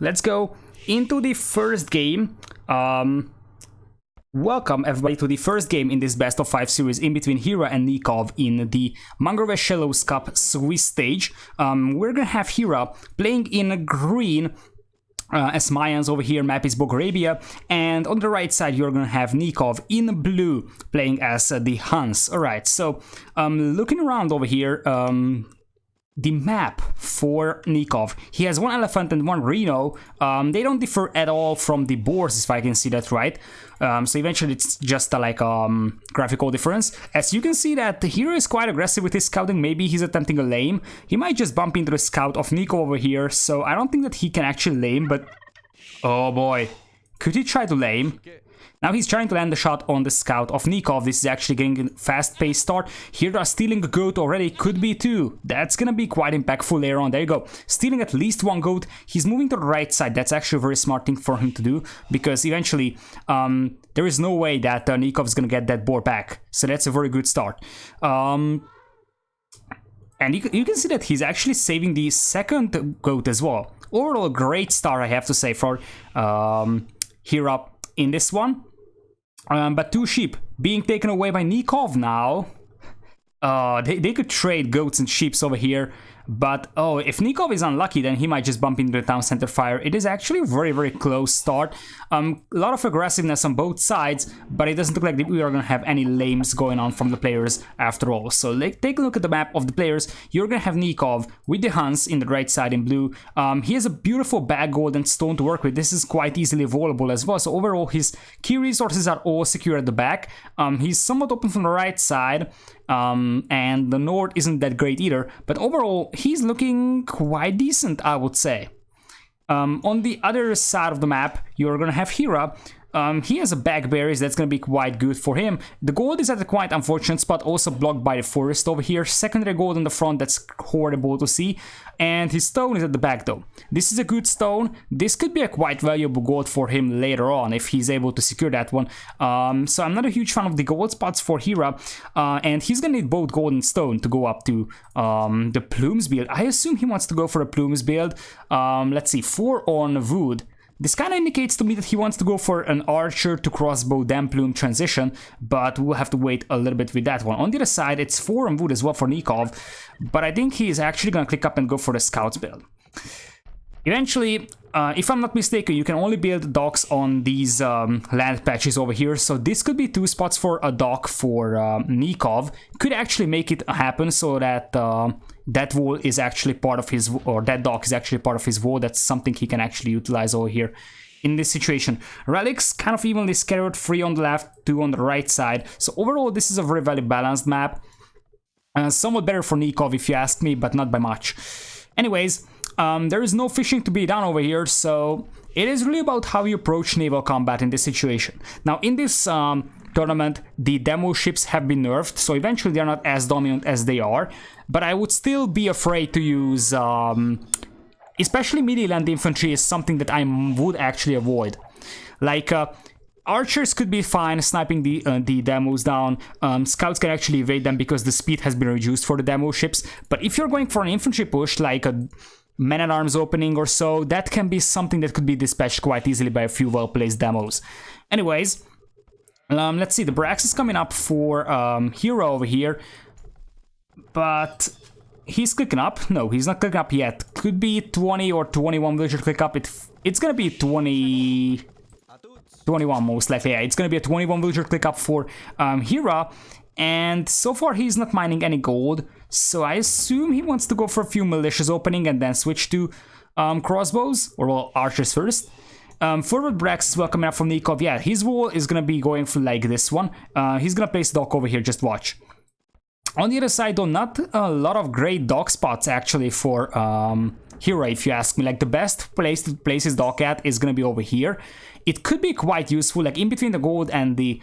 let's go into the first game. Welcome everybody to the first game in this best of 5 series in between Hera and Nicov in the Mangrove Shallows Cup Swiss stage. We're gonna have Hera playing in green as Mayans over here, map is Bogorabia, and on the right side you're gonna have Nicov in blue playing as the Huns. Alright, so looking around over here, the map for Nicov, he has one elephant and one rhino. They don't differ at all from the boars, if I can see that right. So eventually it's just a graphical difference. As you can see that the hero is quite aggressive with his scouting. Maybe he's attempting a lame. He might just bump into the scout of Nicov over here, so I don't think that he can actually lame, but oh boy, could he try to lame? Now he's trying to land the shot on the scout of Nicov. This is actually getting a fast-paced start. Hera stealing a goat already, could be two. That's gonna be quite impactful later on. There you go. Stealing at least one goat. He's moving to the right side. That's actually a very smart thing for him to do, because eventually there is no way that Nicov is gonna get that boar back. So that's a very good start. And you can see that he's actually saving the second goat as well. Overall, a great start, I have to say, for Hera in this one. But two sheep being taken away by Nicov now. They could trade goats and sheep over here. But, oh, if Nicov is unlucky, then he might just bump into the town center fire. It is actually a very, very close start. A lot of aggressiveness on both sides, but it doesn't look like we are going to have any lames going on from the players after all. So take a look at the map of the players. You're going to have Nicov with the Huns in the right side in blue. He has a beautiful bag gold and stone to work with. This is quite easily evolvable as well. So overall, his key resources are all secure at the back. He's somewhat open from the right side. And the north isn't that great either, but overall he's looking quite decent, I would say. On the other side of the map, you're gonna have Hera. He has a bag berries, that's gonna be quite good for him. The gold is at a quite unfortunate spot, also blocked by the forest over here. Secondary gold in the front, that's horrible to see. And his stone is at the back though. This is a good stone. This could be a quite valuable gold for him later on if he's able to secure that one. So I'm not a huge fan of the gold spots for Hera. And he's gonna need both gold and stone to go up to the plumes build. I assume he wants to go for a plumes build. Let's see, 4 on wood. This kind of indicates to me that he wants to go for an archer to crossbow then plume transition, but we'll have to wait a little bit with that one. On the other side, it's 4 on wood as well for Nicov, but I think he is actually going to click up and go for the scouts build. Eventually, if I'm not mistaken, you can only build docks on these land patches over here, so this could be 2 spots for a dock for Nicov. Could actually make it happen so that that wall is actually part of his, or that dock is actually part of his wall. That's something he can actually utilize over here in this situation. Relics kind of evenly scattered, 3 on the left, 2 on the right side. So overall, this is a very, very balanced map. Somewhat better for Nicov if you ask me, but not by much. Anyways, there is no fishing to be done over here, so it is really about how you approach naval combat in this situation. Now, in this tournament, the demo ships have been nerfed, so eventually they are not as dominant as they are, but I would still be afraid to use, especially melee-land infantry is something that I would actually avoid. Like, archers could be fine sniping the demos down. Scouts can actually evade them because the speed has been reduced for the demo ships, but if you're going for an infantry push, like a man-at-arms opening or so, that can be something that could be dispatched quite easily by a few well-placed demos. Anyways, let's see, the Brax is coming up for Hero over here, but he's clicking up. No, he's not clicking up yet. Could be 20 or 21 villager click up. It's gonna be 21 most likely. Yeah, it's gonna be a 21 villager click up for Hera, and so far he's not mining any gold, so I assume he wants to go for a few militias opening and then switch to crossbows, or well, archers first. Forward Brax is well coming up from Nicov. Yeah, his wall is gonna be going for like this one. He's gonna place dock over here, just watch. On the other side though, not a lot of great dock spots actually for Hera, if you ask me. Like, the best place to place his dock at is gonna be over here. It could be quite useful, like in between the gold and the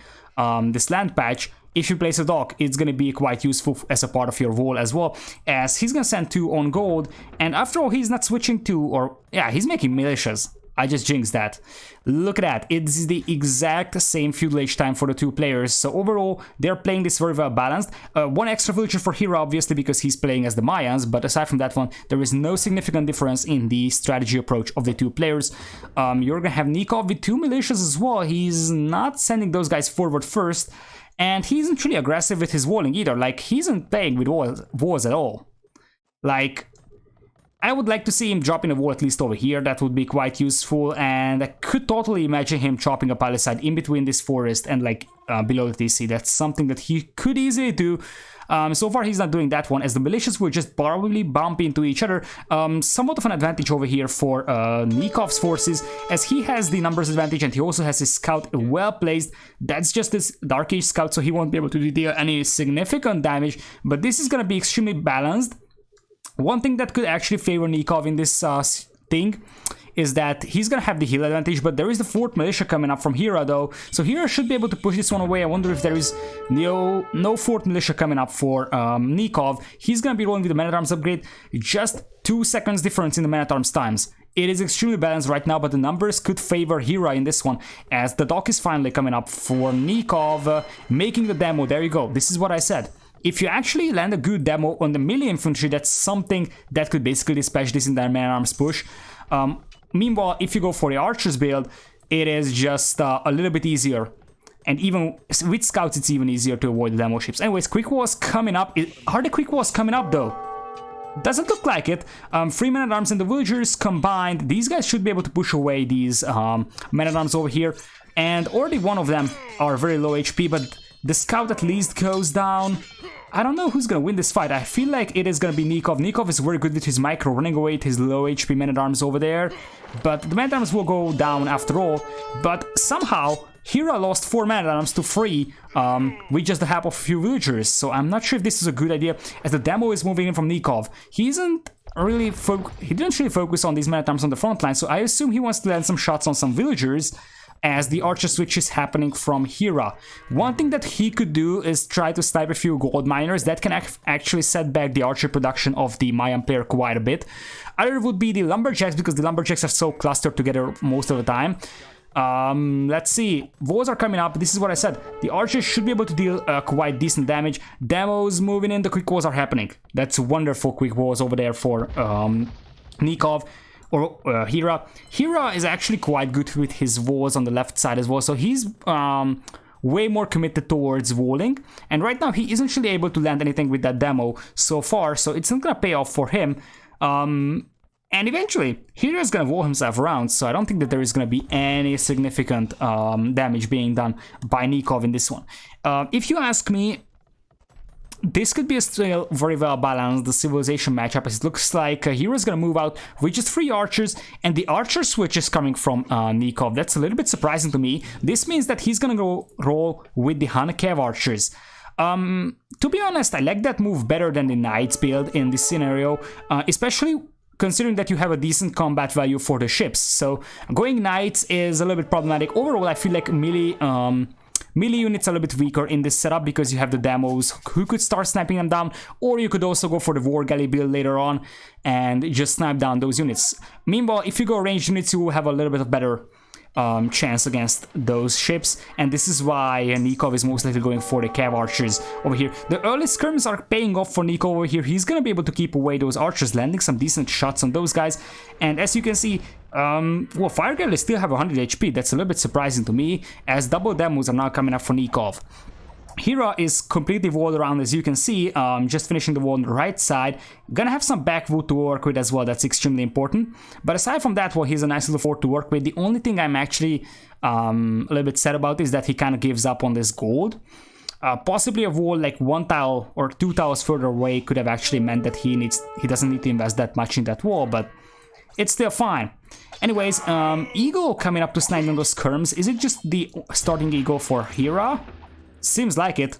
this land patch. If you place a dock, it's gonna be quite useful as a part of your wall as well, as he's gonna send 2 on gold, and after all, he's not switching to, or yeah, he's making militias. I just jinxed that. Look at that. It's the exact same feudal age time for the two players. So overall, they're playing this very well balanced. One extra villager for Hera, obviously, because he's playing as the Mayans. But aside from that one, there is no significant difference in the strategy approach of the two players. You're gonna have Nicov with 2 militias as well. He's not sending those guys forward first. And he isn't really aggressive with his walling either. Like, he isn't playing with walls at all. Like, I would like to see him dropping a wall at least over here. That would be quite useful, and I could totally imagine him chopping a palisade in between this forest and like below the TC. That's something that he could easily do. So far he's not doing that one, as the militias will just probably bump into each other. Somewhat of an advantage over here for Nikov's forces, as he has the numbers advantage and he also has his scout well placed. That's just his Dark Age scout, so he won't be able to deal any significant damage, but this is going to be extremely balanced. One thing that could actually favor Nicov in this thing is that he's gonna have the heal advantage, but there is the 4th militia coming up from Hera though, so Hera should be able to push this one away. I wonder if there is no 4th militia coming up for Nicov. He's gonna be rolling with the man-at-arms upgrade, just 2 seconds difference in the man-at-arms times. It is extremely balanced right now, but the numbers could favor Hera in this one, as the dock is finally coming up for Nicov, making the demo. There you go, this is what I said. If you actually land a good demo on the melee infantry, that's something that could basically dispatch this entire man-at-arms push. Meanwhile, if you go for the archers build, it is just a little bit easier. And even with scouts, it's even easier to avoid the demo ships. Anyways, quick walls coming up. Are the quick walls coming up though? Doesn't look like it. 3 men-at-arms and the villagers combined, these guys should be able to push away these men-at-arms over here. And already one of them are very low HP, but the scout at least goes down. I don't know who's gonna win this fight. I feel like it is gonna be Nicov. Nicov is very good with his micro, running away with his low HP men-at-arms over there. But the men-at-arms will go down after all. But somehow, Hera lost 4 men-at-arms to 3 with just the help of a few villagers. So I'm not sure if this is a good idea, as the demo is moving in from Nicov. He didn't really focus on these men-at-arms on the front line, so I assume he wants to land some shots on some villagers, as the archer switch is happening from Hera. One thing that he could do is try to snipe a few gold miners. That can actually set back the archer production of the Mayan player quite a bit. Other would be the lumberjacks, because the lumberjacks are so clustered together most of the time. Let's see. Walls are coming up. This is what I said. The archers should be able to deal quite decent damage. Demos moving in. The quick walls are happening. That's wonderful quick walls over there for Nicov. Or Hera. Hera is actually quite good with his walls on the left side as well, so he's way more committed towards walling, and right now he isn't really able to land anything with that demo so far, so it's not gonna pay off for him. And eventually Hera is gonna wall himself around, so I don't think that there is gonna be any significant damage being done by Nicov in this one. If you ask me, this could be a still very well balanced civilization matchup, as it looks like Hera's gonna move out with just 3 archers, and the archer switch is coming from Nicov. That's a little bit surprising to me. This means that he's gonna go roll with the Cav archers. To be honest, I like that move better than the Knights build in this scenario, especially considering that you have a decent combat value for the ships. So going Knights is a little bit problematic. Overall, I feel like melee units are a little bit weaker in this setup, because you have the demos who could start sniping them down, or you could also go for the war galley build later on and just snipe down those units. Meanwhile, if you go ranged units, you will have a little bit of better chance against those ships, and this is why Nicov is most likely going for the Cav archers over here. The early skirms are paying off for Nicov over here. He's gonna be able to keep away those archers, landing some decent shots on those guys, and as you can see, well, Fire Galleys still have 100 HP. That's a little bit surprising to me, as double demos are now coming up for Nicov. Hera is completely walled around, as you can see, just finishing the wall on the right side. Gonna have some backwood to work with as well, that's extremely important. But aside from that, well, he's a nice little fort to work with. The only thing I'm actually a little bit sad about is that he kind of gives up on this gold. Possibly a wall like 1 tile or 2 tiles further away could have actually meant that he doesn't need to invest that much in that wall, but it's still fine. Anyways, Eagle coming up to snipe on those skirms. Is it just the starting Eagle for Hera? Seems like it.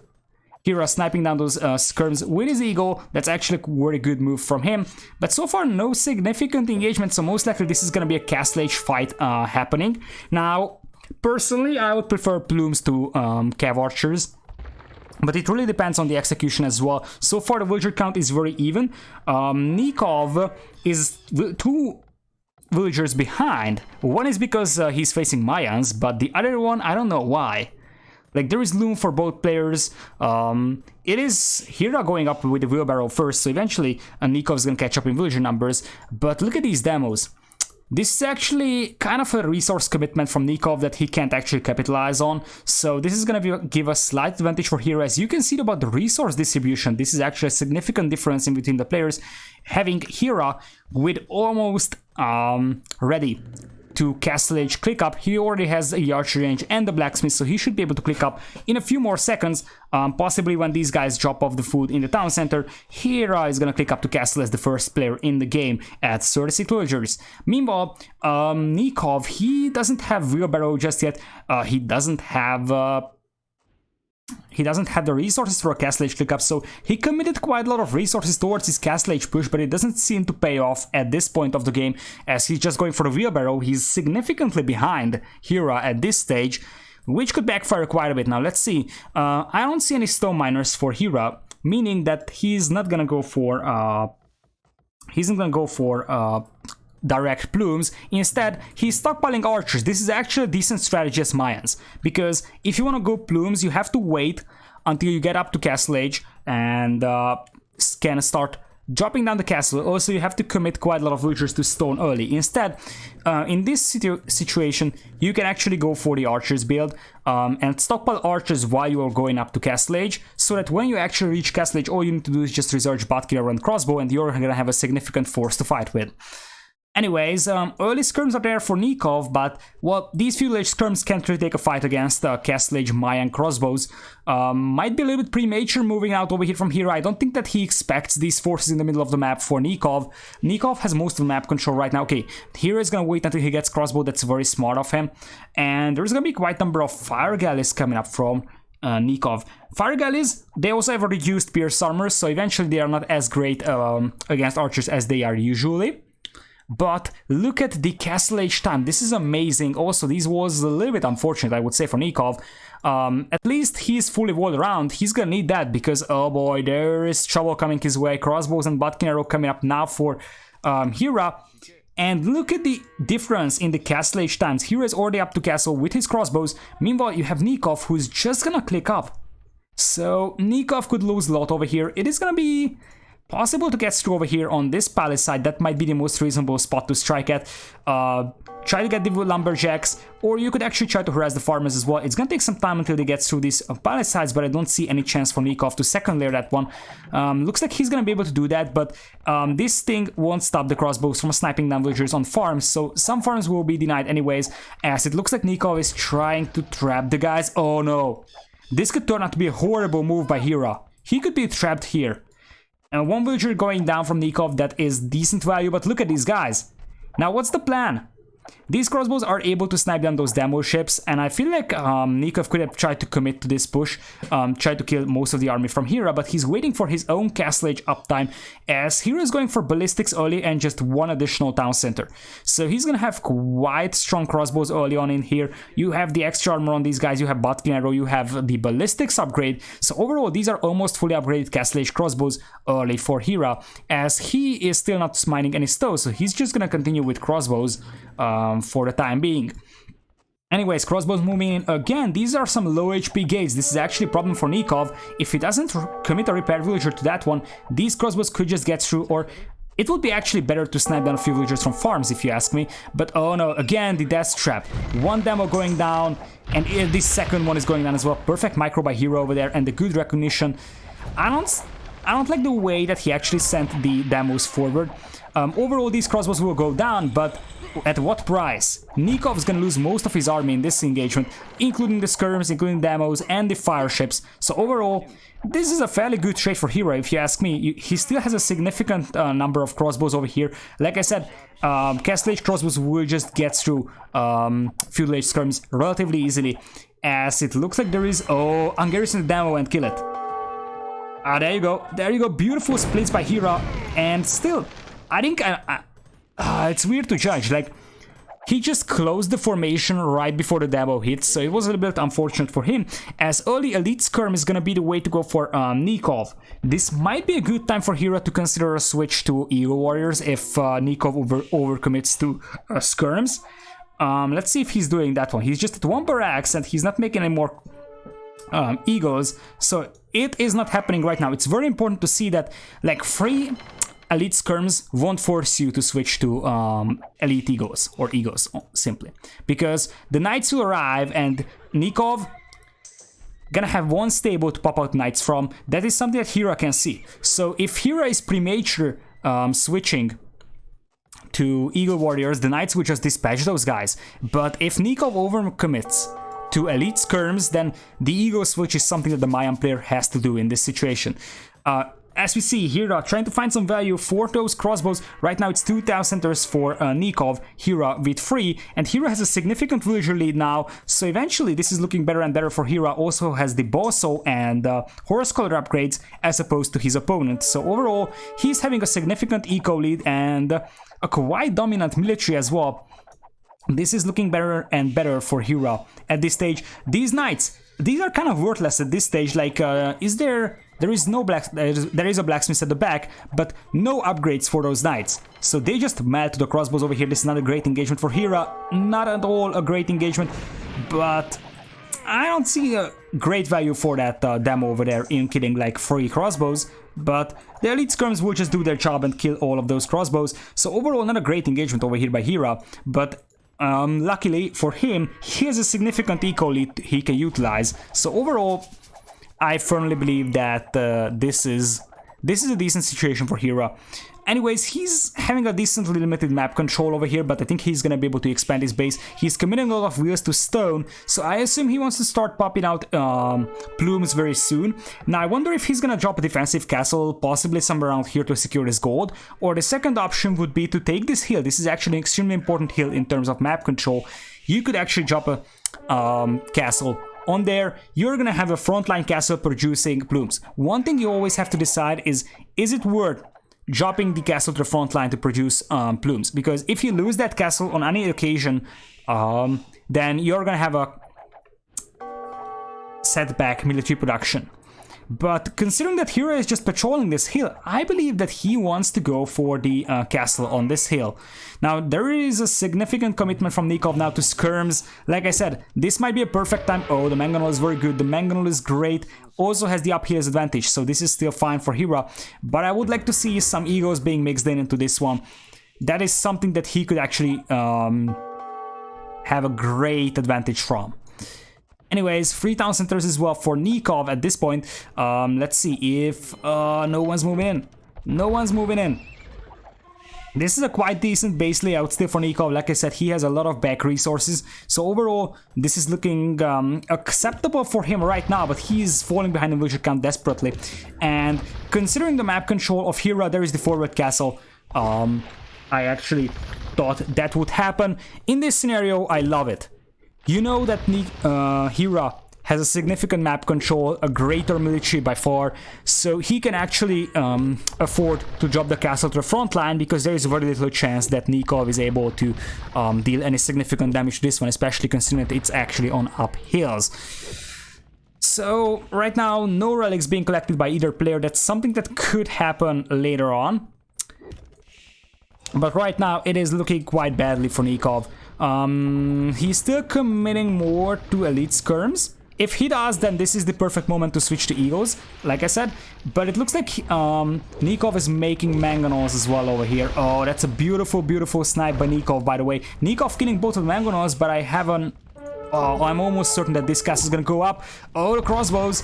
Hera sniping down those skirms with his Eagle. That's actually a very good move from him. But so far, no significant engagement, so most likely this is going to be a Castle Age fight happening. Now, personally, I would prefer Plumes to Cav Archers, but it really depends on the execution as well. So far, the villager count is very even. Nicov is 2 villagers behind. One is because he's facing Mayans, but the other one, I don't know why. Like, there is loom for both players. It is Hera going up with the wheelbarrow first, so eventually Nikov's gonna catch up in villager numbers. But look at these demos. This is actually kind of a resource commitment from Nicov that he can't actually capitalize on. So this is going to give a slight advantage for Hera. As you can see about the resource distribution, this is actually a significant difference in between the players. Having Hera with almost ready to Castle Age click up, he already has the archer range and the blacksmith, so he should be able to click up in a few more seconds. Possibly when these guys drop off the food in the town center, Hera is gonna click up to castle as the first player in the game at 36 villagers. Meanwhile, Nicov, he doesn't have wheelbarrow just yet. He doesn't have the resources for a Castle Age click-up, so he committed quite a lot of resources towards his Castle Age push, but it doesn't seem to pay off at this point of the game, as he's just going for the wheelbarrow. He's significantly behind Hera at this stage, which could backfire quite a bit. Now, let's see. I don't see any stone miners for Hera, meaning that he's not gonna go for direct plumes. Instead, he's stockpiling archers. This is actually a decent strategy as Mayans, because if you want to go plumes, you have to wait until you get up to Castle Age and can start dropping down the castle. Also, you have to commit quite a lot of villagers to stone early. Instead, in this situation, you can actually go for the archers build and stockpile archers while you are going up to Castle Age, so that when you actually reach Castle Age, all you need to do is just research Botkinero and crossbow, and you're gonna have a significant force to fight with. Anyways, early skirms are there for Nicov, but, well, these few village skirms can't really take a fight against Castle Age Mayan crossbows. Might be a little bit premature moving out over here from Hera. I don't think that he expects these forces in the middle of the map for Nicov. Nicov has most of the map control right now. Okay, Hera is gonna wait until he gets crossbow. That's very smart of him. And there's gonna be quite a number of fire galleys coming up from Nicov. Fire galleys, they also have a reduced pierce armor, so eventually they are not as great against archers as they are usually. But look at the Castle Age time. This is amazing. Also, this was a little bit unfortunate, I would say, for Nicov. At least he's fully walled around. He's gonna need that because, oh boy, there is trouble coming his way. Crossbows and Botkinero coming up now for Hera. And look at the difference in the Castle Age times. Hera is already up to castle with his crossbows. Meanwhile, you have Nicov, who's just gonna click up. So Nicov could lose a lot over here. It is gonna be possible to get through over here on this palace side. That might be the most reasonable spot to strike at. Try to get the lumberjacks, or you could actually try to harass the farmers as well. It's gonna take some time until they get through these palace sides, but I don't see any chance for Nicov to second layer that one. Looks like he's gonna be able to do that, but this thing won't stop the crossbows from sniping down villagers on farms, so some farms will be denied anyways, as it looks like Nicov is trying to trap the guys. Oh no! This could turn out to be a horrible move by Hera. He could be trapped here. And one villager going down from Nicov, that is decent value, but look at these guys. Now, what's the plan? These crossbows are able to snipe down those demo ships, and I feel like Nicov could have tried to commit to this push, tried to kill most of the army from Hera, but he's waiting for his own Castle Age uptime, as Hera is going for ballistics early and just one additional town center. So he's gonna have quite strong crossbows early on in here. You have the extra armor on these guys, you have Botkinero, you have the ballistics upgrade. So overall, these are almost fully upgraded Castle Age crossbows early for Hera, as he is still not mining any stones, so he's just gonna continue with crossbows for the time being. Anyways, crossbows moving in again. These are some low HP gates. This is actually a problem for Nicov. If he doesn't commit a repair villager to that one, these crossbows could just get through, or it would be actually better to snipe down a few villagers from farms, if you ask me. But oh no, again, the death trap. One demo going down, and the second one is going down as well. Perfect micro by Hero over there, and the good recognition. I don't like the way that he actually sent the demos forward. Overall, these crossbows will go down, but at what price? Nicov is gonna lose most of his army in this engagement, including the skirms, including demos, and the fire ships. So overall, this is a fairly good trade for Hera, if you ask me. He still has a significant number of crossbows over here. Like I said, Castle Age crossbows will just get through Feudal Age skirms relatively easily, as it looks like there is... Oh, ungarrison the demo and kill it. Ah, there you go. There you go. Beautiful splits by Hera, and still, I think... it's weird to judge, like, he just closed the formation right before the demo hit, so it was a little bit unfortunate for him, as early Elite Skirm is gonna be the way to go for Nicov. This might be a good time for Hera to consider a switch to Eagle Warriors if Nicov overcommits to Skirms. Let's see if he's doing that one. He's just at 1 barracks and he's not making any more Eagles, so it is not happening right now. It's very important to see that, like, free Elite Skirms won't force you to switch to Elite Eagles, or Eagles simply, because the Knights will arrive and Nicov gonna have one stable to pop out Knights from. That is something that Hera can see. So if Hera is premature switching to Eagle Warriors, the Knights will just dispatch those guys. But if Nicov overcommits to Elite Skirms, then the Eagle switch is something that the Mayan player has to do in this situation. As we see, Hera trying to find some value for those crossbows. Right now it's 2,000 centers for Nicov, Hera with 3, and Hera has a significant villager lead now, so eventually this is looking better and better for Hera. Also has the Bosso and Horse Collar upgrades as opposed to his opponent, so overall he's having a significant eco lead and a quite dominant military as well. This is looking better and better for Hera at this stage. These Knights, these are kind of worthless at this stage. Like, there is a blacksmith at the back, but no upgrades for those Knights. So they just melt to the crossbows over here. This is not a great engagement for Hera. Not at all a great engagement, but I don't see a great value for that demo over there in killing like 3 crossbows. But the Elite Skirms will just do their job and kill all of those crossbows. So overall, not a great engagement over here by Hera, but luckily for him, he has a significant eco lead he can utilize. So overall, I firmly believe that this is a decent situation for Hera. Anyways, he's having a decently limited map control over here, but I think he's gonna be able to expand his base. He's committing a lot of wheels to stone, so I assume he wants to start popping out plumes very soon. Now, I wonder if he's gonna drop a defensive castle, possibly somewhere around here to secure his gold, or the second option would be to take this hill. This is actually an extremely important hill in terms of map control. You could actually drop a castle on there. You're gonna have a frontline castle producing plumes. One thing you always have to decide is it worth dropping the castle to the front line to produce plumes? Because if you lose that castle on any occasion, then you're gonna have a setback military production. But considering that Hera is just patrolling this hill, I believe that he wants to go for the castle on this hill. Now, there is a significant commitment from Nicov now to skirms. Like I said, this might be a perfect time. Oh, the mangonel is very good. The mangonel is great. Also has the uphill advantage, so this is still fine for Hera. But I would like to see some egos being mixed in into this one. That is something that he could actually have a great advantage from. Anyways, 3,000 centers as well for Nicov at this point. Let's see if no one's moving in. No one's moving in. This is a quite decent base layout still for Nicov. Like I said, he has a lot of back resources. So overall, this is looking acceptable for him right now, but he's falling behind the villager count desperately. And considering the map control of Hera, there is the forward castle. I actually thought that would happen. In this scenario, I love it. You know that Hera has a significant map control, a greater military by far, so he can actually afford to drop the castle to the front line, because there is very little chance that Nicov is able to deal any significant damage to this one, especially considering that it's actually on uphills. So right now, no relics being collected by either player. That's something that could happen later on. But right now, it is looking quite badly for Nicov. He's still committing more to Elite Skirms. If he does, then this is the perfect moment to switch to Eagles, like I said. But it looks like Nicov is making mangonels as well over here. Oh, that's a beautiful, beautiful snipe by Nicov, by the way. Nicov killing both of the mangonels, but I haven't... Oh, I'm almost certain that this castle is gonna go up. Oh, the crossbows.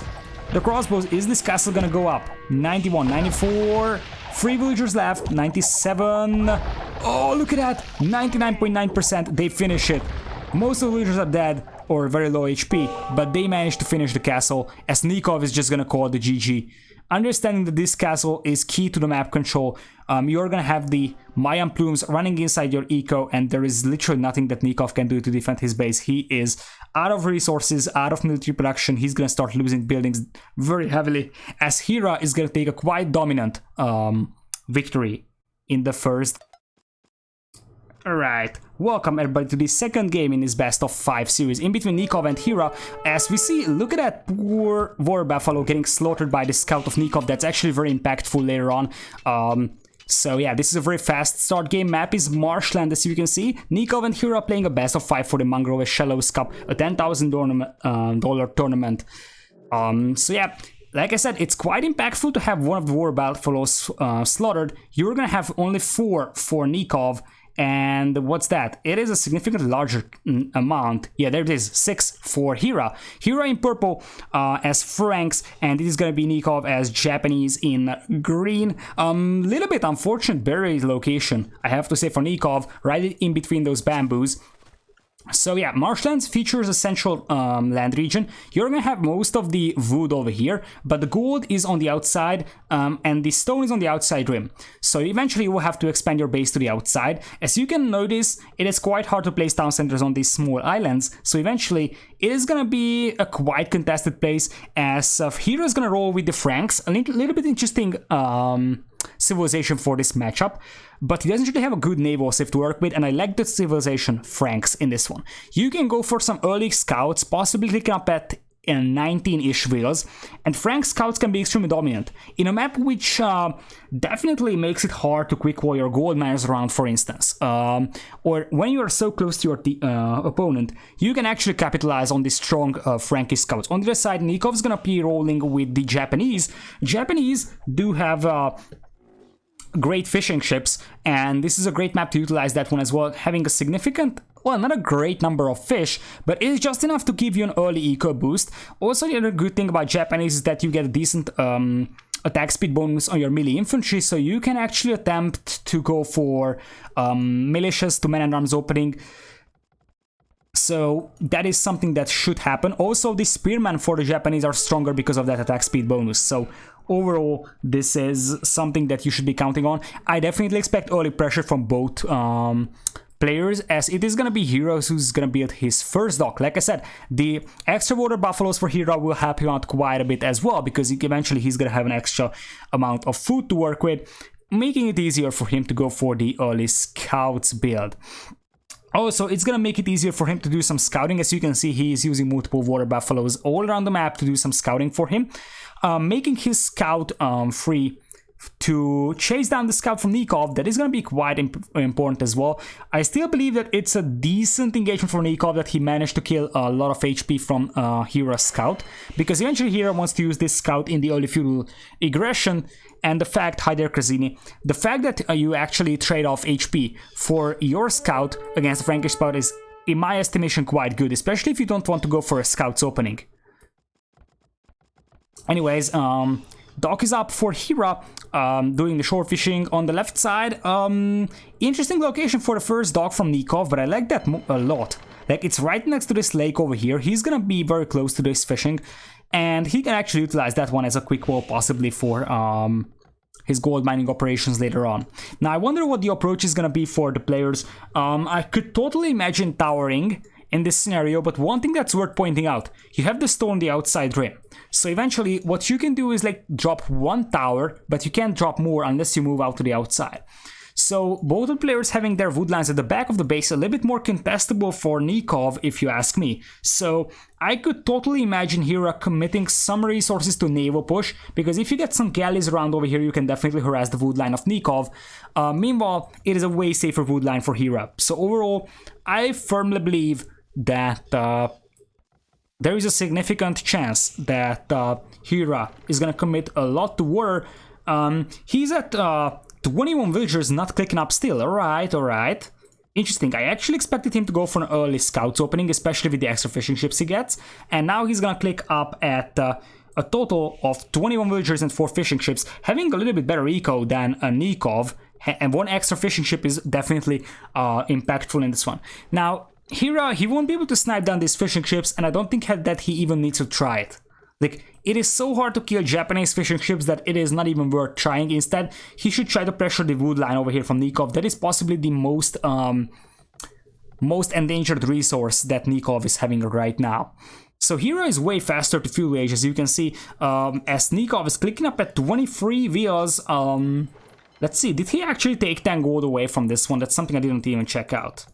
The crossbows. Is this castle gonna go up? 91, 94... 3 villagers left, 97. Oh, look at that, 99.9%. They finish it. Most of the villagers are dead or very low HP, but they managed to finish the castle, as Nicov is just gonna call the GG. Understanding that this castle is key to the map control, you're gonna have the Mayan plumes running inside your eco, and there is literally nothing that Nicov can do to defend his base. He is out of resources, out of military production. He's gonna start losing buildings very heavily, as Hera is gonna take a quite dominant victory in the first Alright, welcome everybody to the second game in this best of 5 series in between Nicov and Hera. As we see, look at that poor War Buffalo getting slaughtered by the scout of Nicov. That's actually very impactful later on. So yeah, this is a very fast start game. Map is marshland, as you can see. Nicov and Hera playing a best of 5 for the Mangrove Shallows Cup, a $10,000 tournament. So yeah, like I said, it's quite impactful to have one of the War Buffaloes slaughtered. You're gonna have only 4 for Nicov. And what's that? It is a significantly larger amount. Yeah, there it is, 6 for Hera. Hera in purple as Franks, and it is gonna be Nicov as Japanese in green. Little bit unfortunate buried location, I have to say, for Nicov, right in between those bamboos. So yeah, marshlands features a central land region. You're gonna have most of the wood over here, but the gold is on the outside and the stone is on the outside rim. So eventually you will have to expand your base to the outside. As you can notice, it is quite hard to place town centers on these small islands, so eventually it is gonna be a quite contested place, as Hero is gonna roll with the Franks. A little bit interesting civilization for this matchup, but he doesn't really have a good naval civ to work with, and I like the civilization Franks in this one. You can go for some early scouts, possibly clicking up at 19-ish wheels, and Frank scouts can be extremely dominant in a map which definitely makes it hard to quick wall your gold miners around, for instance, or when you are so close to your opponent, you can actually capitalize on the strong Frankish scouts. On the other side, Nicov is gonna be rolling with the Japanese. Japanese do have great fishing ships, and this is a great map to utilize that one as well, having a significant, well, not a great number of fish, but it is just enough to give you an early eco boost. Also, the other good thing about Japanese is that you get a decent attack speed bonus on your melee infantry, so you can actually attempt to go for militias to man-at-arms opening. So that is something that should happen. Also, the spearmen for the Japanese are stronger because of that attack speed bonus. So overall, this is something that you should be counting on. I definitely expect early pressure from both players, as it is going to be Heroes who's going to build his first dock. Like I said, the extra water buffaloes for Hero will help him out quite a bit as well, because eventually he's going to have an extra amount of food to work with, making it easier for him to go for the early scouts build. Also, it's gonna make it easier for him to do some scouting. As you can see, he is using multiple water buffaloes all around the map to do some scouting for him, making his scout free to chase down the scout from Nicov. That is going to be quite important as well. I still believe that it's a decent engagement for Nicov, that he managed to kill a lot of HP from Hera's scout, because eventually Hera wants to use this scout in the early feudal aggression. And the fact, hi there Krazini, the fact that you actually trade off HP for your scout against the Frankish scout is, in my estimation, quite good, especially if you don't want to go for a scout's opening. Anyways, dock is up for Hera, doing the shore fishing on the left side. Interesting location for the first dock from Nicov, but I like that a lot. Like, it's right next to this lake over here. He's gonna be very close to this fishing, and he can actually utilize that one as a quick wall, possibly for his gold mining operations later on. Now, I wonder what the approach is gonna be for the players. I could totally imagine towering in this scenario, but one thing that's worth pointing out, you have the stone on the outside rim. So eventually, what you can do is like drop one tower, but you can't drop more unless you move out to the outside. So both the players having their woodlands at the back of the base, a little bit more contestable for Nicov, if you ask me. So I could totally imagine Hera committing some resources to naval push, because if you get some galleys around over here, you can definitely harass the woodline of Nicov. Meanwhile, it is a way safer woodline for Hera. So overall, I firmly believe that there is a significant chance that Hera is going to commit a lot to war. He's at 21 villagers not clicking up still. Alright. Interesting. I actually expected him to go for an early scouts opening, especially with the extra fishing ships he gets. And now he's gonna click up at a total of 21 villagers and 4 fishing ships, having a little bit better eco than Nicov. And 1 extra fishing ship is definitely impactful in this one. Now, Hera, he won't be able to snipe down these fishing ships, and I don't think that he even needs to try it. Like, it is so hard to kill Japanese fishing ships that it is not even worth trying. Instead, he should try to pressure the wood line over here from Nicov. That is possibly the most endangered resource that Nicov is having right now. So Hera is way faster to fuel age, as you can see, as Nicov is clicking up at 23 wheels. Let's see, did he actually take 10 gold away from this one? That's something I didn't even check out.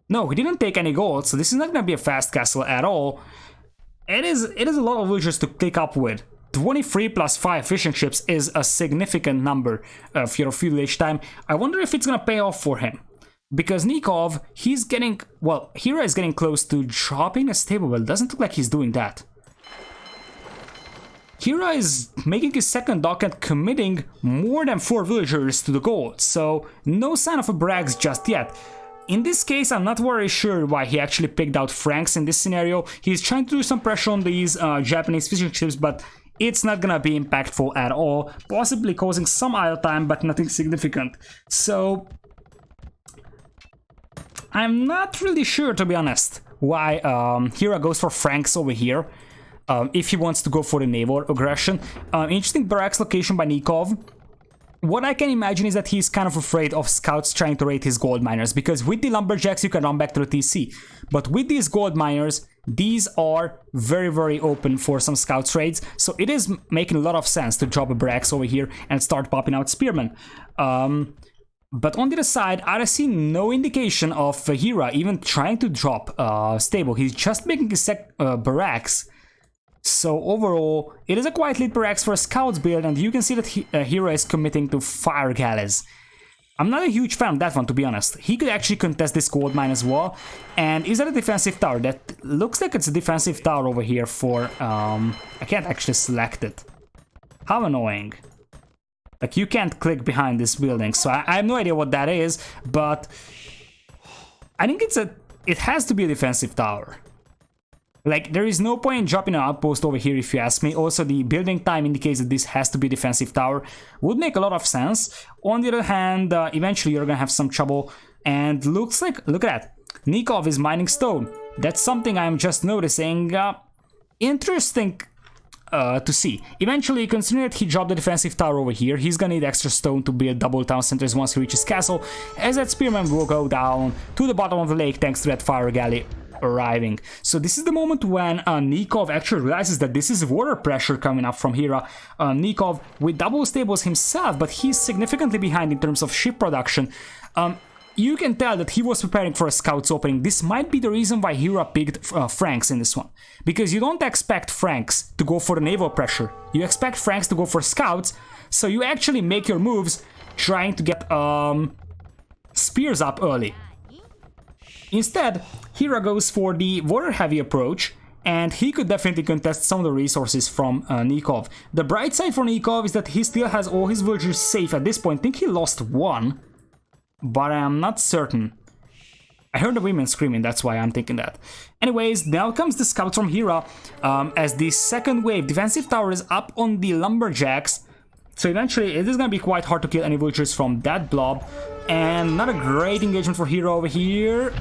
No, he didn't take any gold, so this is not gonna be a fast castle at all. It is a lot of villagers to click up with. 23 plus 5 fishing ships is a significant number for your village time. I wonder if it's gonna pay off for him. Because Nicov, he's getting... Well, Hera is getting close to dropping a stable, but it doesn't look like he's doing that. Hera is making his second dock and committing more than 4 villagers to the gold, so no sign of a Brax just yet. In this case, I'm not very sure why he actually picked out Franks in this scenario. He's trying to do some pressure on these Japanese fishing ships, but it's not gonna be impactful at all, possibly causing some idle time, but nothing significant. So I'm not really sure, to be honest, why Hera goes for Franks over here, if he wants to go for the naval aggression. Interesting barracks location by Nicov. What I can imagine is that he's kind of afraid of scouts trying to raid his gold miners, because with the lumberjacks you can run back to the TC, but with these gold miners, these are very, very open for some scouts raids, so it is making a lot of sense to drop a barracks over here and start popping out spearmen. But on the other side, I see no indication of Hera even trying to drop stable. He's just making his barracks. So overall, it is a quite lit barracks for a scouts build, and you can see that Hera is committing to fire galleys. I'm not a huge fan of that one, to be honest. He could actually contest this gold mine as well. And is that a defensive tower? That looks like it's a defensive tower over here for... I can't actually select it. How annoying. Like, you can't click behind this building, so I have no idea what that is, but... I think it has to be a defensive tower. Like, there is no point in dropping an outpost over here, if you ask me. Also, the building time indicates that this has to be a defensive tower. Would make a lot of sense. On the other hand, eventually you're gonna have some trouble. And looks like, look at that. Nicov is mining stone. That's something I'm just noticing. Interesting to see. Eventually, considering that he dropped the defensive tower over here, he's gonna need extra stone to build double town centers once he reaches castle, as that spearman will go down to the bottom of the lake thanks to that fire galley arriving. So this is the moment when Nicov actually realizes that this is water pressure coming up from Hera. Nicov with double stables himself, but he's significantly behind in terms of ship production. You can tell that he was preparing for a scouts opening. This might be the reason why Hera picked Franks in this one. Because you don't expect Franks to go for the naval pressure. You expect Franks to go for scouts, so you actually make your moves trying to get spears up early. Instead, Hera goes for the water-heavy approach, and he could definitely contest some of the resources from Nicov. The bright side for Nicov is that he still has all his villagers safe at this point. I think he lost one, but I am not certain. I heard the women screaming, that's why I'm thinking that. Anyways, now comes the scouts from Hera, as the second wave defensive tower is up on the lumberjacks. So eventually it is going to be quite hard to kill any villagers from that blob. And not a great engagement for Hera over here.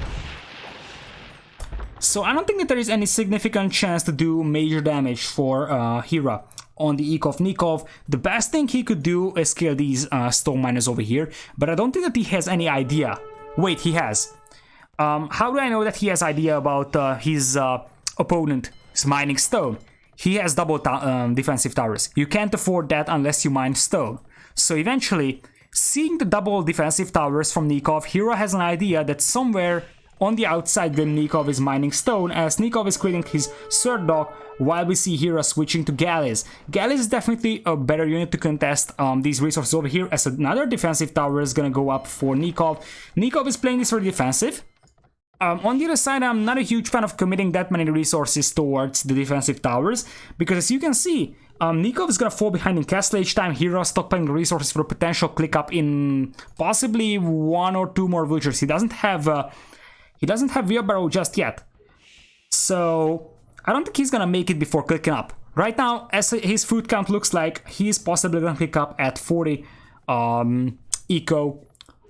So I don't think that there is any significant chance to do major damage for Hera on the Eco of Nicov. The best thing he could do is kill these stone miners over here, but I don't think that he has any idea. Wait, he has. How do I know that he has idea about his opponent is mining stone? He has double defensive towers. You can't afford that unless you mine stone. So eventually, seeing the double defensive towers from Nicov, Hera has an idea that somewhere on the outside rim Nicov is mining stone, as Nicov is creating his third dock, while we see Hera switching to galleys. Galleys is definitely a better unit to contest these resources over here, as another defensive tower is gonna go up for Nicov. Nicov is playing this very defensive. On the other side, I'm not a huge fan of committing that many resources towards the defensive towers, because as you can see, Nicov is gonna fall behind in castle age time. Hera stockpiling resources for a potential click up in possibly 1 or 2 more villagers. He doesn't have wheelbarrow just yet, so I don't think he's gonna make it before clicking up. Right now, as his food count looks like, he's possibly gonna click up at 40 eco.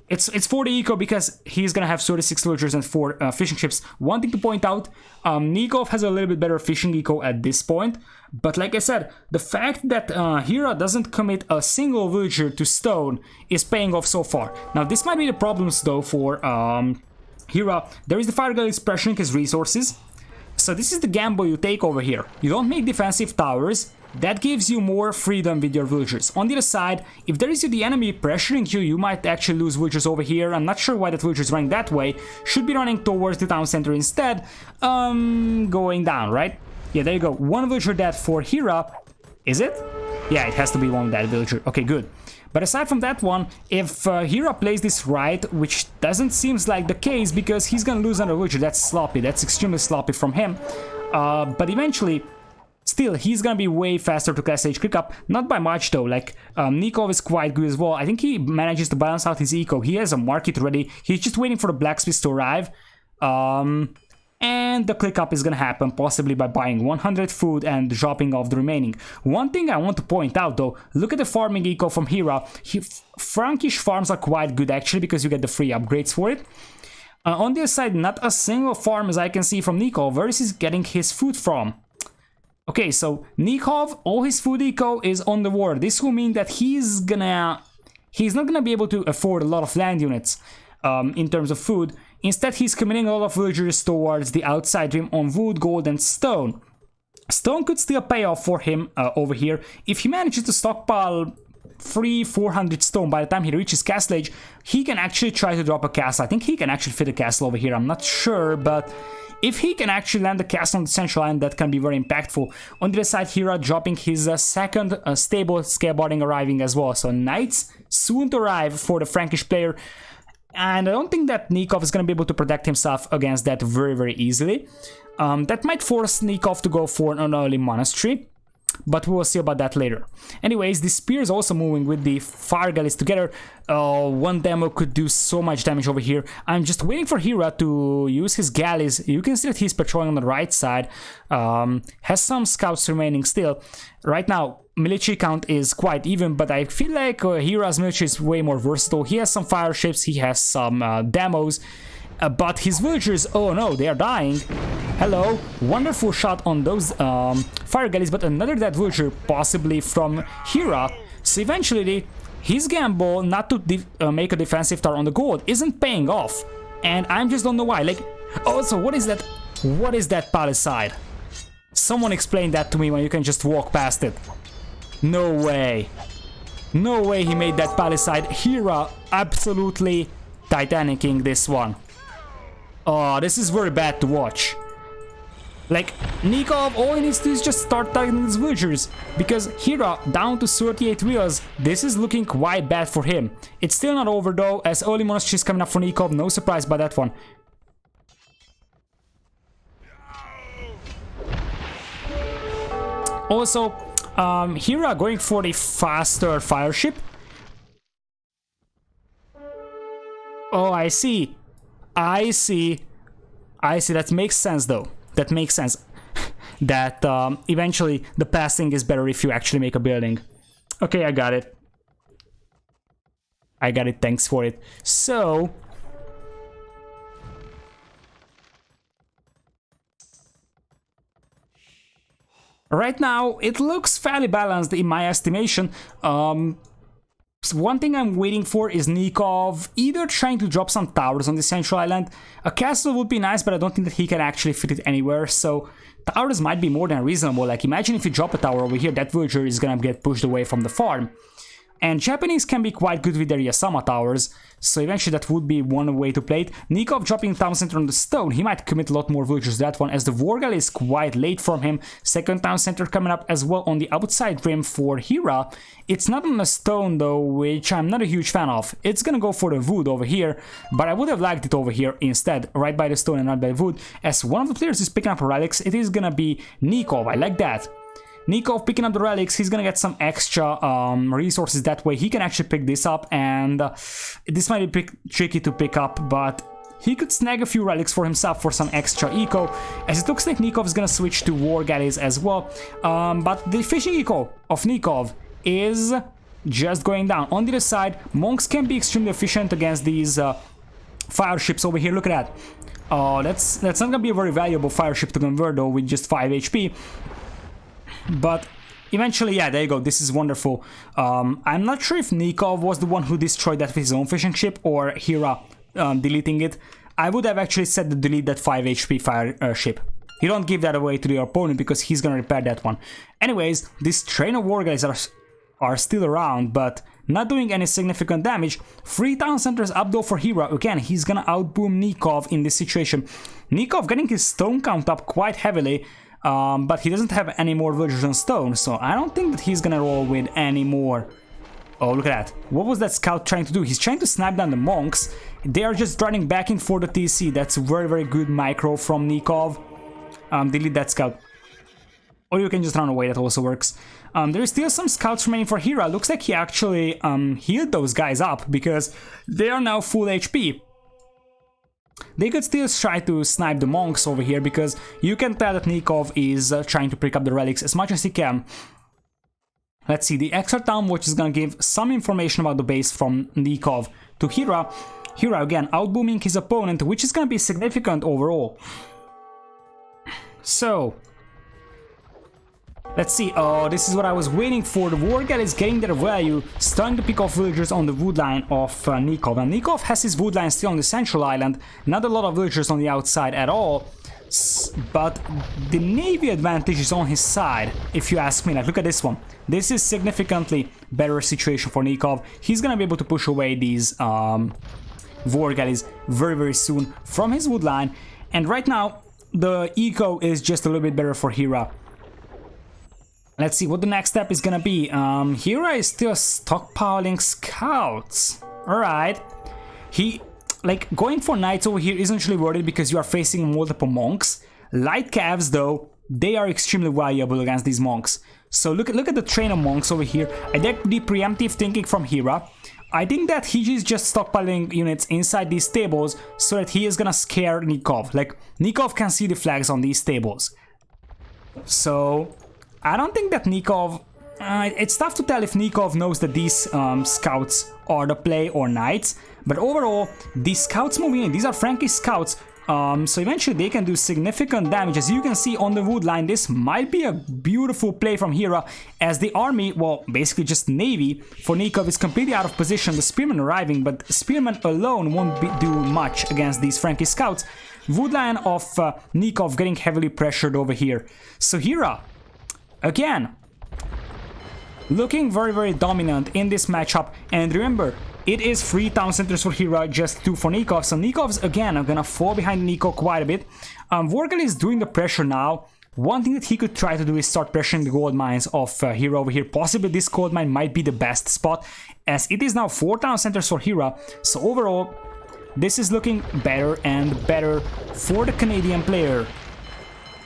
It's 40 eco because he's gonna have 36 villagers and 4 fishing ships. One thing to point out, Nicov has a little bit better fishing eco at this point, but like I said, the fact that Hera doesn't commit a single villager to stone is paying off so far. Now this might be the problems though for Hera. There is the fire galley pressuring his resources, so this is the gamble you take over here. You don't make defensive towers, that gives you more freedom with your villagers. On the other side, if there is the enemy pressuring you, you might actually lose villagers over here. I'm not sure why that villager is running that way. Should be running towards the town center instead. Going down, right? Yeah, there you go. One villager dead for Hera. Is it? Yeah, it has to be one dead villager. Okay, good. But aside from that one, if Hera plays this right, which doesn't seem like the case because he's gonna lose another villager. That's sloppy. That's extremely sloppy from him. But eventually, still, he's gonna be way faster to Class H click up. Not by much though. Like, Nicov is quite good as well. I think he manages to balance out his eco. He has a market ready. He's just waiting for the blacksmith to arrive. And the click up is gonna happen possibly by buying 100 food and dropping off the remaining. One thing I want to point out though, look at the farming eco from Hera. Frankish farms are quite good actually because you get the free upgrades for it. On the other side, not a single farm as I can see from Nicov. Where is he getting his food from? Okay, so Nicov, all his food eco is on the war. This will mean that he's not gonna be able to afford a lot of land units in terms of food. Instead, he's committing a lot of villagers towards the outside rim on wood, gold, and stone. Stone could still pay off for him over here. If he manages to stockpile 300-400 stone by the time he reaches Castle Age, he can actually try to drop a castle. I think he can actually fit a castle over here. I'm not sure, but if he can actually land a castle on the central line, that can be very impactful. On the other side, Hera dropping his second stable skateboarding arriving as well. So knights soon to arrive for the Frankish player. And I don't think that Nicov is going to be able to protect himself against that very easily. That might force Nicov to go for an early monastery, but we will see about that later. Anyways, the spear is also moving with the fire galleys together. One demo could do so much damage over here. I'm just waiting for Hera to use his galleys. You can see that he's patrolling on the right side. Has some scouts remaining still. Right now, military count is quite even, but I feel like Hera's military is way more versatile. He has some fire ships, he has some demos, but his villagers, oh no, they are dying. Hello, wonderful shot on those fire galleys, but another dead villager, possibly from Hera. So eventually, his gamble not to make a defensive tower on the gold isn't paying off, and I just don't know why. Like, also, what is that? What is that palisade? Someone explain that to me when you can just walk past it. No way. No way he made that palisade. Hera absolutely titanicking this one. Oh, this is very bad to watch. Like, Nicov, all he needs to do is just start targeting his villagers. Because Hera, down to 38 wheels, this is looking quite bad for him. It's still not over though, as early monastery is coming up for Nicov. No surprise by that one. Also, Hera going for the faster fire ship. Oh, I see. I see. That makes sense though. That makes sense. That eventually the passing is better if you actually make a building. Okay, I got it. I got it, thanks for it. So... right now, it looks fairly balanced in my estimation. One thing I'm waiting for is Nicov either trying to drop some towers on the central island. A castle would be nice, but I don't think that he can actually fit it anywhere, so towers might be more than reasonable. Like, imagine if you drop a tower over here, that villager is gonna get pushed away from the farm. And Japanese can be quite good with their Yasama towers, so eventually that would be one way to play it. Nicov dropping town center on the stone, he might commit a lot more villagers to that one, as the war galley is quite late from him. Second town center coming up as well on the outside rim for Hera. It's not on the stone though, which I'm not a huge fan of. It's gonna go for the wood over here, but I would have liked it over here instead, right by the stone and not by the wood. As one of the players is picking up relics, it is gonna be Nicov, I like that. Nicov picking up the relics, he's gonna get some extra resources that way. He can actually pick this up, and this might be tricky to pick up, but he could snag a few relics for himself for some extra eco, as it looks like Nicov is gonna switch to war galleys as well. But the fishing eco of Nicov is just going down. On the other side, monks can be extremely efficient against these fire ships over here. Look at that. Oh, that's not gonna be a very valuable fire ship to convert though, with just 5 HP. But eventually, yeah, there you go, this is wonderful. I'm not sure if Nicov was the one who destroyed that with his own fishing ship, or Hera deleting it. I would have actually said to delete that 5 HP fire ship. You don't give that away to the opponent because he's gonna repair that one. Anyways, this train of war guys are still around, but not doing any significant damage. 3 town centers up though for Hera. Again, he's gonna outboom Nicov in this situation. Nicov getting his stone count up quite heavily, but he doesn't have any more villagers on stone, so I don't think that he's gonna roll with any more. Oh, look at that. What was that scout trying to do? He's trying to snipe down the monks. They are just running back in for the TC. That's very, very good micro from Nicov. Delete that scout. Or you can just run away, that also works. There is still some scouts remaining for Hera. Looks like he actually healed those guys up because they are now full HP. They could still try to snipe the monks over here because you can tell that Nicov is trying to pick up the relics as much as he can. Let's see, the extra town watch is gonna give some information about the base from Nicov to Hera. Hera again outbooming his opponent, which is gonna be significant overall. So, let's see. Oh, this is what I was waiting for. The Wargal is getting their value, starting to pick off villagers on the wood line of Nicov. And Nicov has his wood line still on the central island. Not a lot of villagers on the outside at all. But the navy advantage is on his side, if you ask me. Like, look at this one. This is significantly better situation for Nicov. He's gonna be able to push away these Wargalis very, very soon from his wood line. And right now, the eco is just a little bit better for Hera. Let's see what the next step is gonna be. Hera is still stockpiling scouts. Alright. Like, going for knights over here isn't really worth it because you are facing multiple monks. Light calves, though, they are extremely valuable against these monks. So look at the train of monks over here. I like the preemptive thinking from Hera. I think that he is just stockpiling units inside these tables so that he is gonna scare Nicov. Like, Nicov can see the flags on these tables. So, I don't think that Nicov... it's tough to tell if Nicov knows that these scouts are the play or knights. But overall, these scouts moving in, these are Frankish scouts. So eventually they can do significant damage. As you can see on the wood line, this might be a beautiful play from Hera, as the army, well, basically just navy for Nicov is completely out of position. The spearmen arriving, but spearmen alone won't do much against these Frankish scouts. Wood line of Nicov getting heavily pressured over here. So Hera, again, looking very, very dominant in this matchup. And remember, it is 3 town centers for Hera, just 2 for Nicov. So Nikov's again are gonna fall behind Nicov quite a bit. Vorgal is doing the pressure now. One thing that he could try to do is start pressuring the gold mines of Hera over here. Possibly this gold mine might be the best spot, as it is now 4 town centers for Hera. So overall, this is looking better and better for the Canadian player.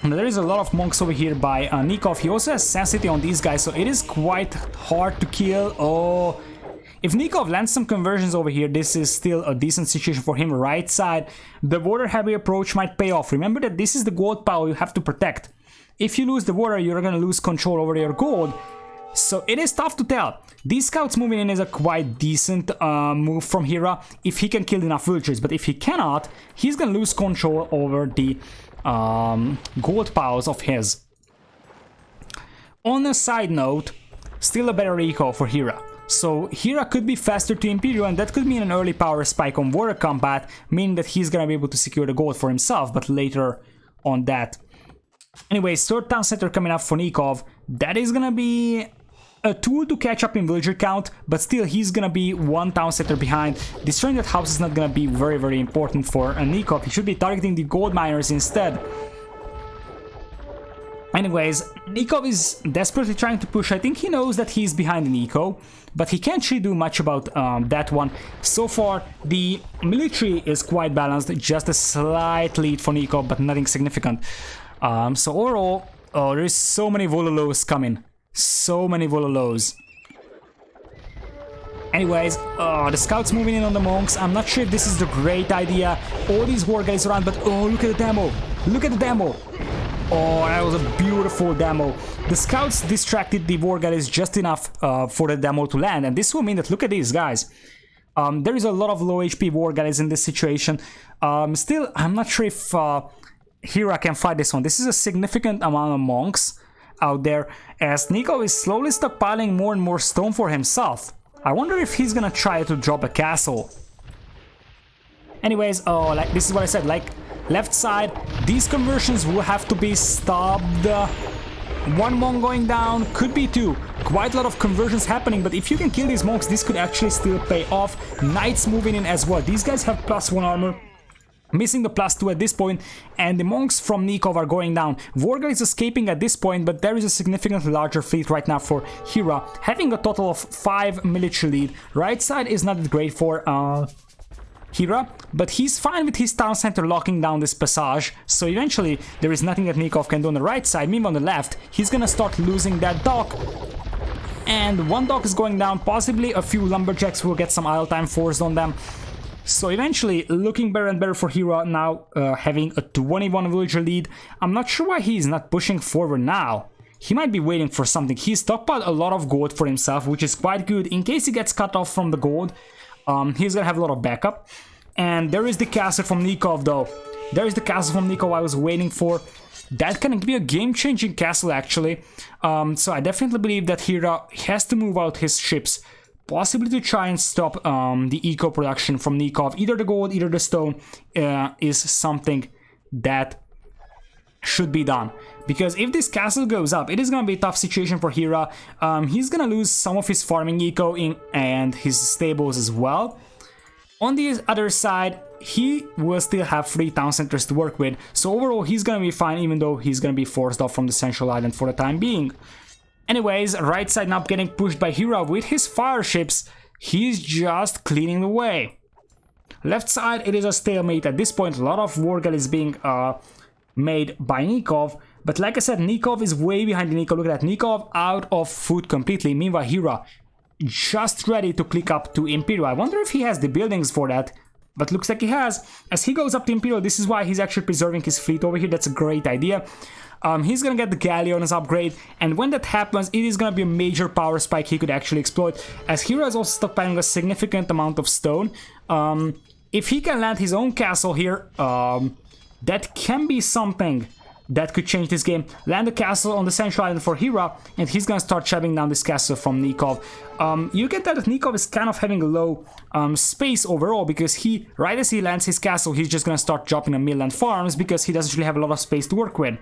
And there is a lot of monks over here by Nicov. He also has sensitivity on these guys, so it is quite hard to kill. Oh, if Nicov lands some conversions over here, this is still a decent situation for him. Right side, the water heavy approach might pay off. Remember that this is the gold pile you have to protect. If you lose the water, you're gonna lose control over your gold. So it is tough to tell. These scouts moving in is a quite decent move from Hera if he can kill enough villagers. But if he cannot, he's gonna lose control over the gold piles of his. On a side note, still a better eco for Hera. So Hera could be faster to Imperial, and that could mean an early power spike on water combat, meaning that he's gonna be able to secure the gold for himself, but later on that. Anyways, 3rd town center coming up for Nicov. That is gonna be a tool to catch up in villager count, but still he's gonna be 1 town center behind. Destroying that house is not gonna be very, very important for Nicov. He should be targeting the gold miners instead. Anyways, Nicov is desperately trying to push. I think he knows that he's behind the Nico, but he can't really do much about that one. So far, the military is quite balanced, just a slight lead for Nicov, but nothing significant. So overall, there's so many Vololos coming. So many Vololos. Anyways, the scouts moving in on the monks. I'm not sure if this is the great idea. All these war guys around, but oh, look at the demo. Look at the demo. Oh, that was a beautiful demo. The scouts distracted the war guys just enough for the demo to land. And this will mean that, look at these guys. There is a lot of low HP war guys in this situation. Still, I'm not sure if Hera can fight this one. This is a significant amount of monks out there, as Nicov is slowly stockpiling more and more stone for himself. I wonder if he's gonna try to drop a castle. Anyways, oh, like this is what I said, like Left side, these conversions will have to be stopped. One monk going down, could be two. Quite a lot of conversions happening, but if you can kill these monks, this could actually still pay off. Knights moving in as well. These guys have +1 armor. Missing the +2 at this point, and the monks from Nicov are going down. Vorgal is escaping at this point, but there is a significantly larger fleet right now for Hera, having a total of 5 military lead. Right side is not that great for Hera, but he's fine with his town center locking down this passage, so eventually there is nothing that Nicov can do on the right side. Meanwhile on the left, he's gonna start losing that dock. And one dock is going down, possibly a few lumberjacks will get some idle time forced on them. So eventually, looking better and better for Hera now, having a 21 villager lead. I'm not sure why he's not pushing forward now. He might be waiting for something. He's stockpiled a lot of gold for himself, which is quite good. In case he gets cut off from the gold, he's gonna have a lot of backup. And there is the castle from Nicov though. There is the castle from Nicov I was waiting for. That can be a game-changing castle actually. So I definitely believe that Hera has to move out his ships, possibly to try and stop the eco production from Nicov. Either the gold, either the stone is something that should be done. Because if this castle goes up, it is going to be a tough situation for Hera. He's going to lose some of his farming eco and his stables as well. On the other side, he will still have 3 town centers to work with. So overall, he's going to be fine, even though he's going to be forced off from the central island for the time being. Anyways, right side now getting pushed by Hera with his fire ships. He's just cleaning the way. Left side, it is a stalemate at this point. A lot of Vorgal is being made by Nicov. But like I said, Nicov is way behind Nicov. Look at that, Nicov out of food completely. Meanwhile, Hera just ready to click up to Imperial. I wonder if he has the buildings for that. But looks like he has. As he goes up to Imperial, this is why he's actually preserving his fleet over here. That's a great idea. He's gonna get the Galleons upgrade, and when that happens, it is gonna be a major power spike he could actually exploit, as Hera is also stockpiling a significant amount of stone. If he can land his own castle here, that can be something that could change this game. Land a castle on the central island for Hera, and he's gonna start shoving down this castle from Nicov. You can tell that Nicov is kind of having a low space overall, because right as he lands his castle, he's just gonna start dropping a mill and farms, because he doesn't really have a lot of space to work with.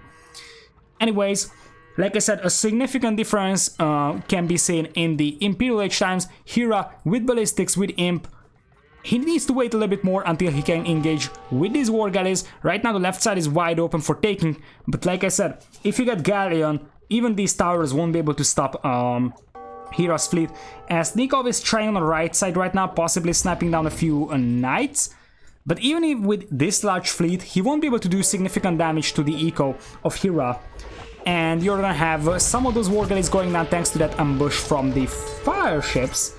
Anyways, like I said, a significant difference can be seen in the Imperial Age times. Hera with ballistics, with imp, he needs to wait a little bit more until he can engage with these war galleys. Right now the left side is wide open for taking, but like I said, if you get Galleon, even these towers won't be able to stop Hera's fleet, as Nicov is trying on the right side right now, possibly sniping down a few knights. But even with this large fleet, he won't be able to do significant damage to the eco of Hera. And you're gonna have some of those war galleys going down thanks to that ambush from the fire ships.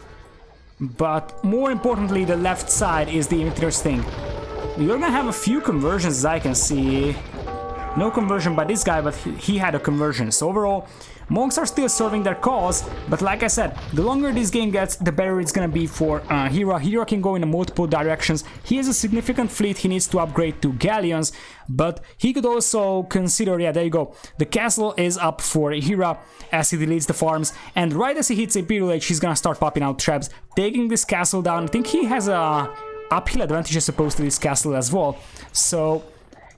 But more importantly, the left side is the interesting. You're gonna have a few conversions, as I can see. No conversion by this guy, but he had a conversion. So overall, monks are still serving their cause, but like I said, the longer this game gets, the better it's gonna be for Hera. Hera can go in multiple directions. He has a significant fleet he needs to upgrade to galleons, but he could also consider, yeah, there you go. The castle is up for Hera as he deletes the farms, and right as he hits Imperial Age, he's gonna start popping out traps, taking this castle down. I think he has a uphill advantage as opposed to this castle as well, so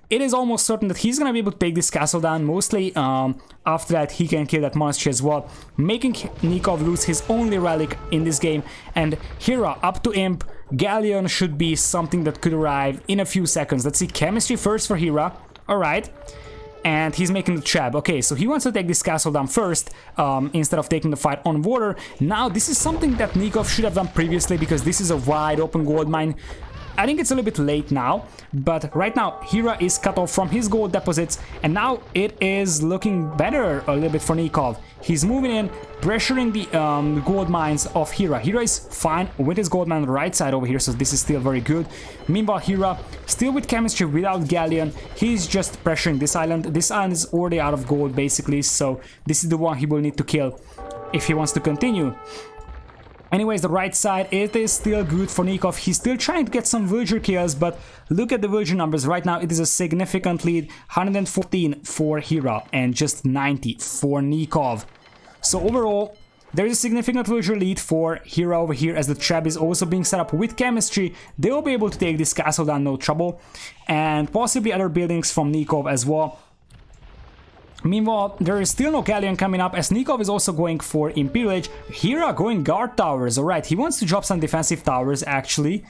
it is almost certain that he's gonna be able to take this castle down. Mostly after that he can kill that monastery as well, making Nicov lose his only relic in this game. And Hera up to imp. Galleon should be something that could arrive in a few seconds. Let's see, chemistry first for Hera. Alright. And he's making the trap. Okay, so he wants to take this castle down first, instead of taking the fight on water. Now this is something that Nicov should have done previously, because this is a wide open gold mine. I think it's a little bit late now, but right now Hera is cut off from his gold deposits, and now it is looking better a little bit for Nicov. He's moving in, pressuring the gold mines of Hera. Hera is fine with his gold mine on the right side over here, so this is still very good. Meanwhile, Hera still with chemistry without Galleon. He's just pressuring this island. This island is already out of gold basically, so this is the one he will need to kill if he wants to continue. Anyways, the right side, it is still good for Nicov. He's still trying to get some villager kills, but look at the villager numbers. Right now, it is a significant lead. 114 for Hera and just 90 for Nicov. So overall, There is a significant villager lead for Hera over here, as the trap is also being set up with chemistry. They will be able to take this castle down, no trouble, and possibly other buildings from Nicov as well. Meanwhile, there is still no galleon coming up, as Nicov is also going for Imperial Age. Hera going guard towers, alright, he wants to drop some defensive towers actually.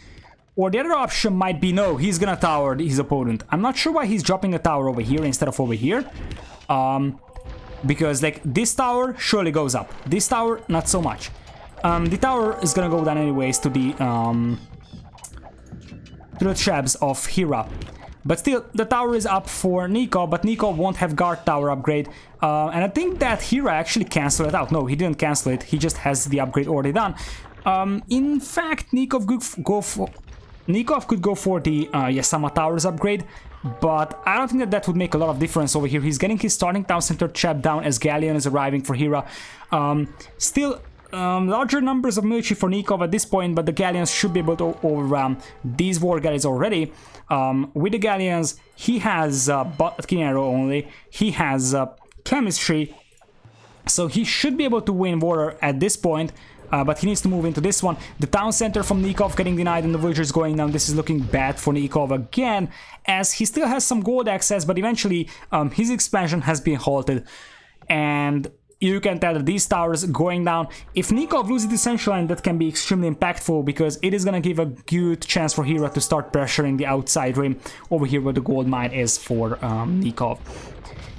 Or the other option might be, no, he's gonna tower his opponent. I'm not sure why he's dropping a tower over here instead of over here. Because, like, this tower surely goes up. This tower, not so much. The tower is gonna go down anyways to the traps of Hera. But still, the tower is up for Nicov, but Nicov won't have guard tower upgrade. And I think that Hera actually canceled it out. No, he didn't cancel it. He just has the upgrade already done. In fact, Nicov could go for the Yasama Towers upgrade, but I don't think that that would make a lot of difference over here. He's getting his starting town center trapped down as Galleon is arriving for Hera. Still, larger numbers of military for Nicov at this point, but the Galleons should be able to overwhelm these war galleys already. With the Galleons, he has Botkin Arrow only, he has chemistry, so he should be able to win water at this point. But he needs to move into this one. The town center from Nicov getting denied and the villagers going down. This is looking bad for Nicov again, as he still has some gold access, but eventually his expansion has been halted. And you can tell that these towers going down, if Nicov loses the central line, that can be extremely impactful, because it is going to give a good chance for Hera to start pressuring the outside rim over here where the gold mine is for Nicov.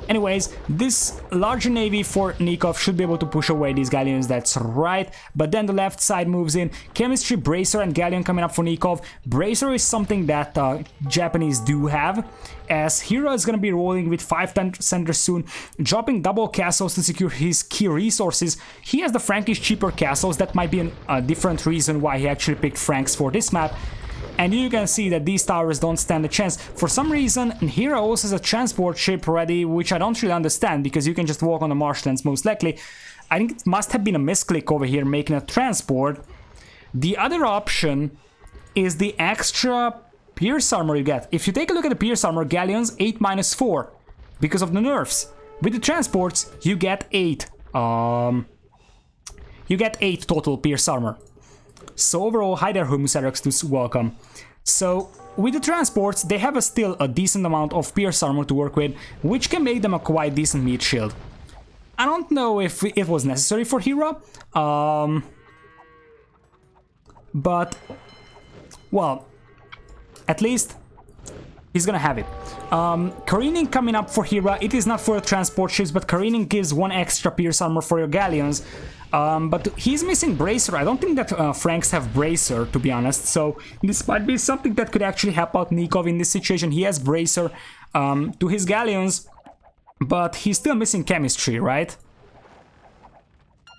Anyways, this larger navy for Nicov should be able to push away these galleons, that's right. But then the left side moves in. Chemistry, Bracer, and Galleon coming up for Nicov. Bracer is something that Japanese do have, as Hera is going to be rolling with 5 centers soon, dropping double castles to secure his key resources. He has the Frankish cheaper castles. That might be a different reason why he actually picked Franks for this map. And you can see that these towers don't stand a chance. For some reason, Hera also has a transport ship ready, which I don't really understand, because you can just walk on the marshlands most likely. I think it must have been a misclick over here making a transport. The other option is the extra Pierce armor you get. If you take a look at the Pierce armor, Galleons 8-4 because of the nerfs. With the transports, you get 8. You get 8 total Pierce armor. So overall, hi there Homusaraxtus, welcome. So with the transports, they have still a decent amount of Pierce armor to work with, which can make them a quite decent meat shield. I don't know if it was necessary for Hera, but, well, at least he's gonna have it. Careening coming up for Hera. It is not for the transport ships, but careening gives 1 extra Pierce armor for your galleons. But he's missing Bracer. I don't think that Franks have Bracer, to be honest, so this might be something that could actually help out Nicov in this situation. He has Bracer to his galleons, but he's still missing chemistry, right?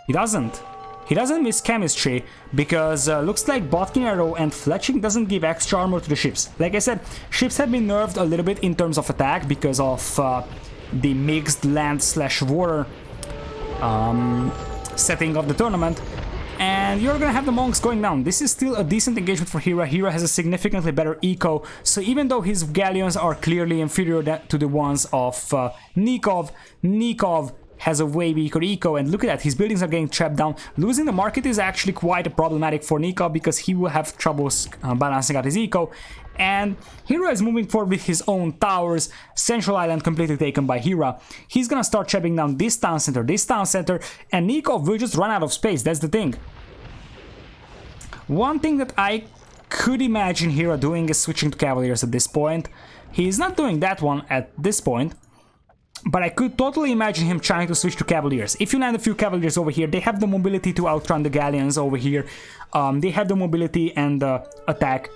He doesn't. He doesn't miss chemistry, because looks like Botkin Arrow and Fletching doesn't give extra armor to the ships. Like I said, ships have been nerfed a little bit in terms of attack because of the mixed land/water setting of the tournament, and you're gonna have the monks going down. This is still a decent engagement for Hera. Hera has a significantly better eco, so even though his galleons are clearly inferior to the ones of Nicov, Nicov has a way weaker eco, and look at that, his buildings are getting trapped down. Losing the market is actually quite problematic for Nicov, because he will have troubles balancing out his eco. And Hera is moving forward with his own towers. Central Island completely taken by Hera. He's gonna start trapping down this town center, and Nicov will just run out of space, that's the thing. One thing that I could imagine Hera doing is switching to Cavaliers at this point. He's not doing that one at this point, but I could totally imagine him trying to switch to Cavaliers. If you land a few Cavaliers over here, they have the mobility to outrun the Galleons over here. They have the mobility and the attack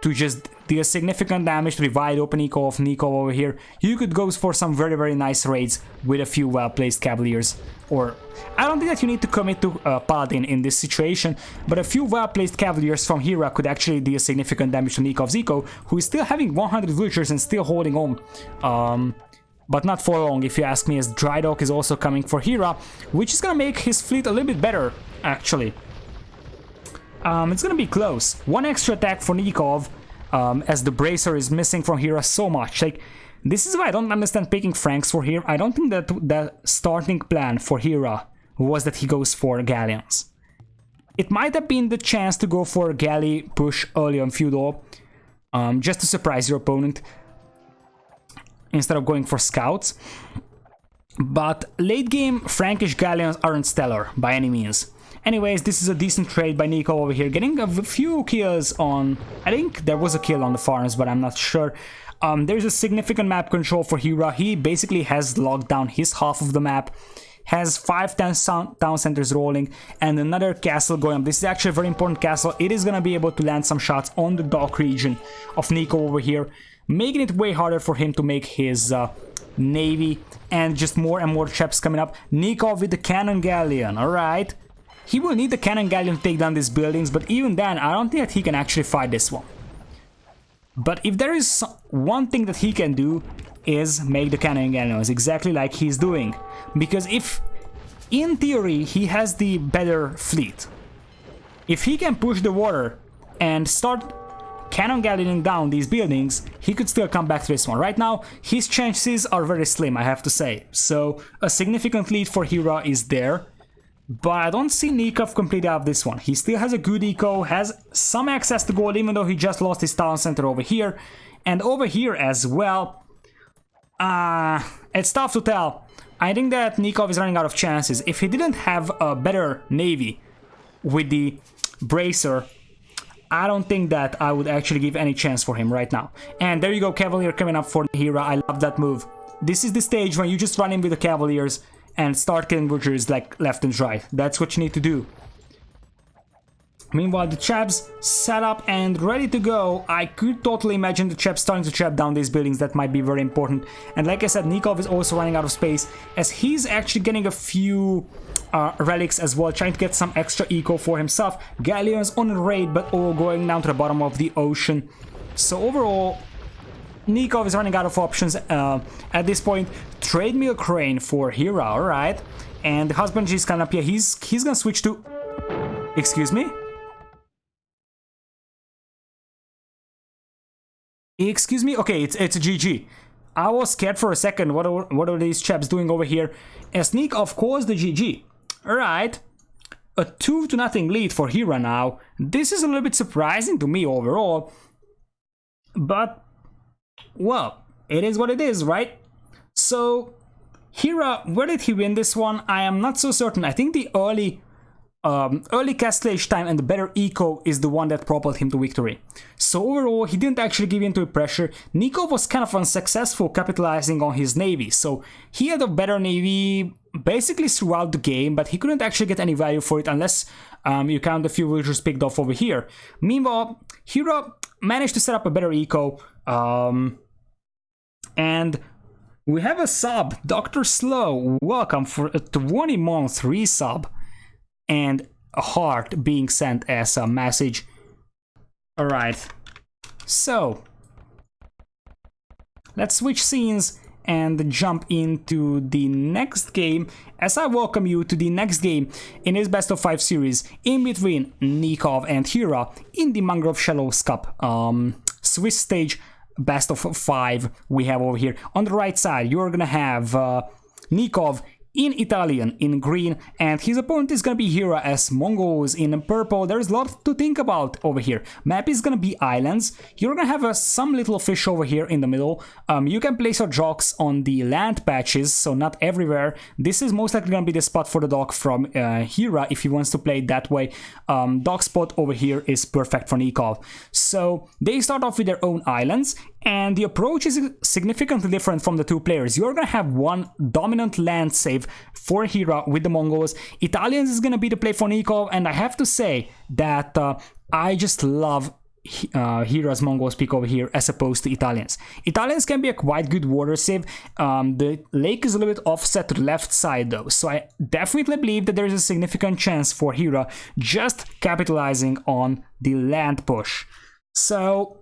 to just deal significant damage to the wide open eco of Nicov over here. You could go for some very, very nice raids with a few well-placed Cavaliers. Or, I don't think that you need to commit to Paladin in this situation, but a few well-placed Cavaliers from Hera could actually deal significant damage to Nikov's eco, who is still having 100 villagers and still holding on. But not for long, if you ask me, as Drydock is also coming for Hera, which is gonna make his fleet a little bit better, actually. It's gonna be close. 1 extra attack for Nicov, as the Bracer is missing from Hera so much. Like, this is why I don't understand picking Franks for here. I don't think that the starting plan for Hera was that he goes for galleons. It might have been the chance to go for a galley push early on feudal, just to surprise your opponent, instead of going for scouts. But late game, Frankish galleons aren't stellar by any means. Anyways, this is a decent trade by Nicov over here, getting a few kills on... I think there was a kill on the farms, but I'm not sure. There's a significant map control for Hera. He basically has locked down his half of the map, has 5 town centers rolling, and another castle going up. This is actually a very important castle. It is going to be able to land some shots on the dock region of Nicov over here, making it way harder for him to make his navy, and just more and more traps coming up. Nicov with the cannon galleon, alright. He will need the cannon galleon to take down these buildings, but even then, I don't think that he can actually fight this one. But if there is one thing that he can do, is make the cannon galleons, exactly like he's doing. Because if, in theory, he has the better fleet, if he can push the water and start cannon galleoning down these buildings, he could still come back to this one. Right now, his chances are very slim, I have to say. So, a significant lead for Hera is there. But I don't see Nicov completely out of this one. He still has a good eco, has some access to gold, even though he just lost his town center over here. And over here as well. It's tough to tell. I think that Nicov is running out of chances. If he didn't have a better navy with the bracer, I don't think that I would actually give any chance for him right now. And there you go, Cavalier coming up for Hera. I love that move. This is the stage when you just run in with the Cavaliers and start killing butchers like left and right. That's what you need to do. Meanwhile, the traps set up and ready to go. I could totally imagine the traps starting to trap down these buildings. That might be very important. And like I said, Nicov is also running out of space, as he's actually getting a few relics as well, trying to get some extra eco for himself. Galleons on a raid, but all going down to the bottom of the ocean. So overall, Nicov is running out of options at this point. Trade me a crane for Hera, alright. And the husband is kind of up here. He's gonna switch to... Excuse me? Excuse me? Okay, it's a GG. I was scared for a second. What are these chaps doing over here? And Sneak, of course, the GG. Alright. A 2-0 lead for Hera now. This is a little bit surprising to me overall. But, well, it is what it is, right? So, Hera, where did he win this one? I am not so certain. I think the early castle age time and the better eco is the one that propelled him to victory. So overall, he didn't actually give in to pressure. Nicov was kind of unsuccessful capitalizing on his navy, so he had a better navy basically throughout the game, but he couldn't actually get any value for it unless you count the few villagers picked off over here. Meanwhile, Hera managed to set up a better eco, and we have a sub, Dr. Slow. Welcome for a 20-month resub. And a heart being sent as a message. Alright, so let's switch scenes and jump into the next game, as I welcome you to the next game in this best of 5 series in between Nicov and Hera in the Mangrove Shallows Cup Swiss stage best of 5 we have over here. On the right side, you're gonna have Nicov in Italian, in green, and his opponent is gonna be Hera as Mongols in purple. There's a lot to think about over here. Map is gonna be islands. You're gonna have some little fish over here in the middle. You can place your docks on the land patches, so not everywhere. This is most likely gonna be the spot for the dock from Hera if he wants to play it that way. Dock spot over here is perfect for Nicov. So they start off with their own islands, and the approach is significantly different from the two players. You're gonna have one dominant land save for Hera with the Mongols. Italians is gonna be the play for Nicov, and I have to say that I just love Hera's Mongols pick over here as opposed to Italians. Italians can be a quite good water save. The lake is a little bit offset to the left side though, so I definitely believe that there is a significant chance for Hera just capitalizing on the land push. So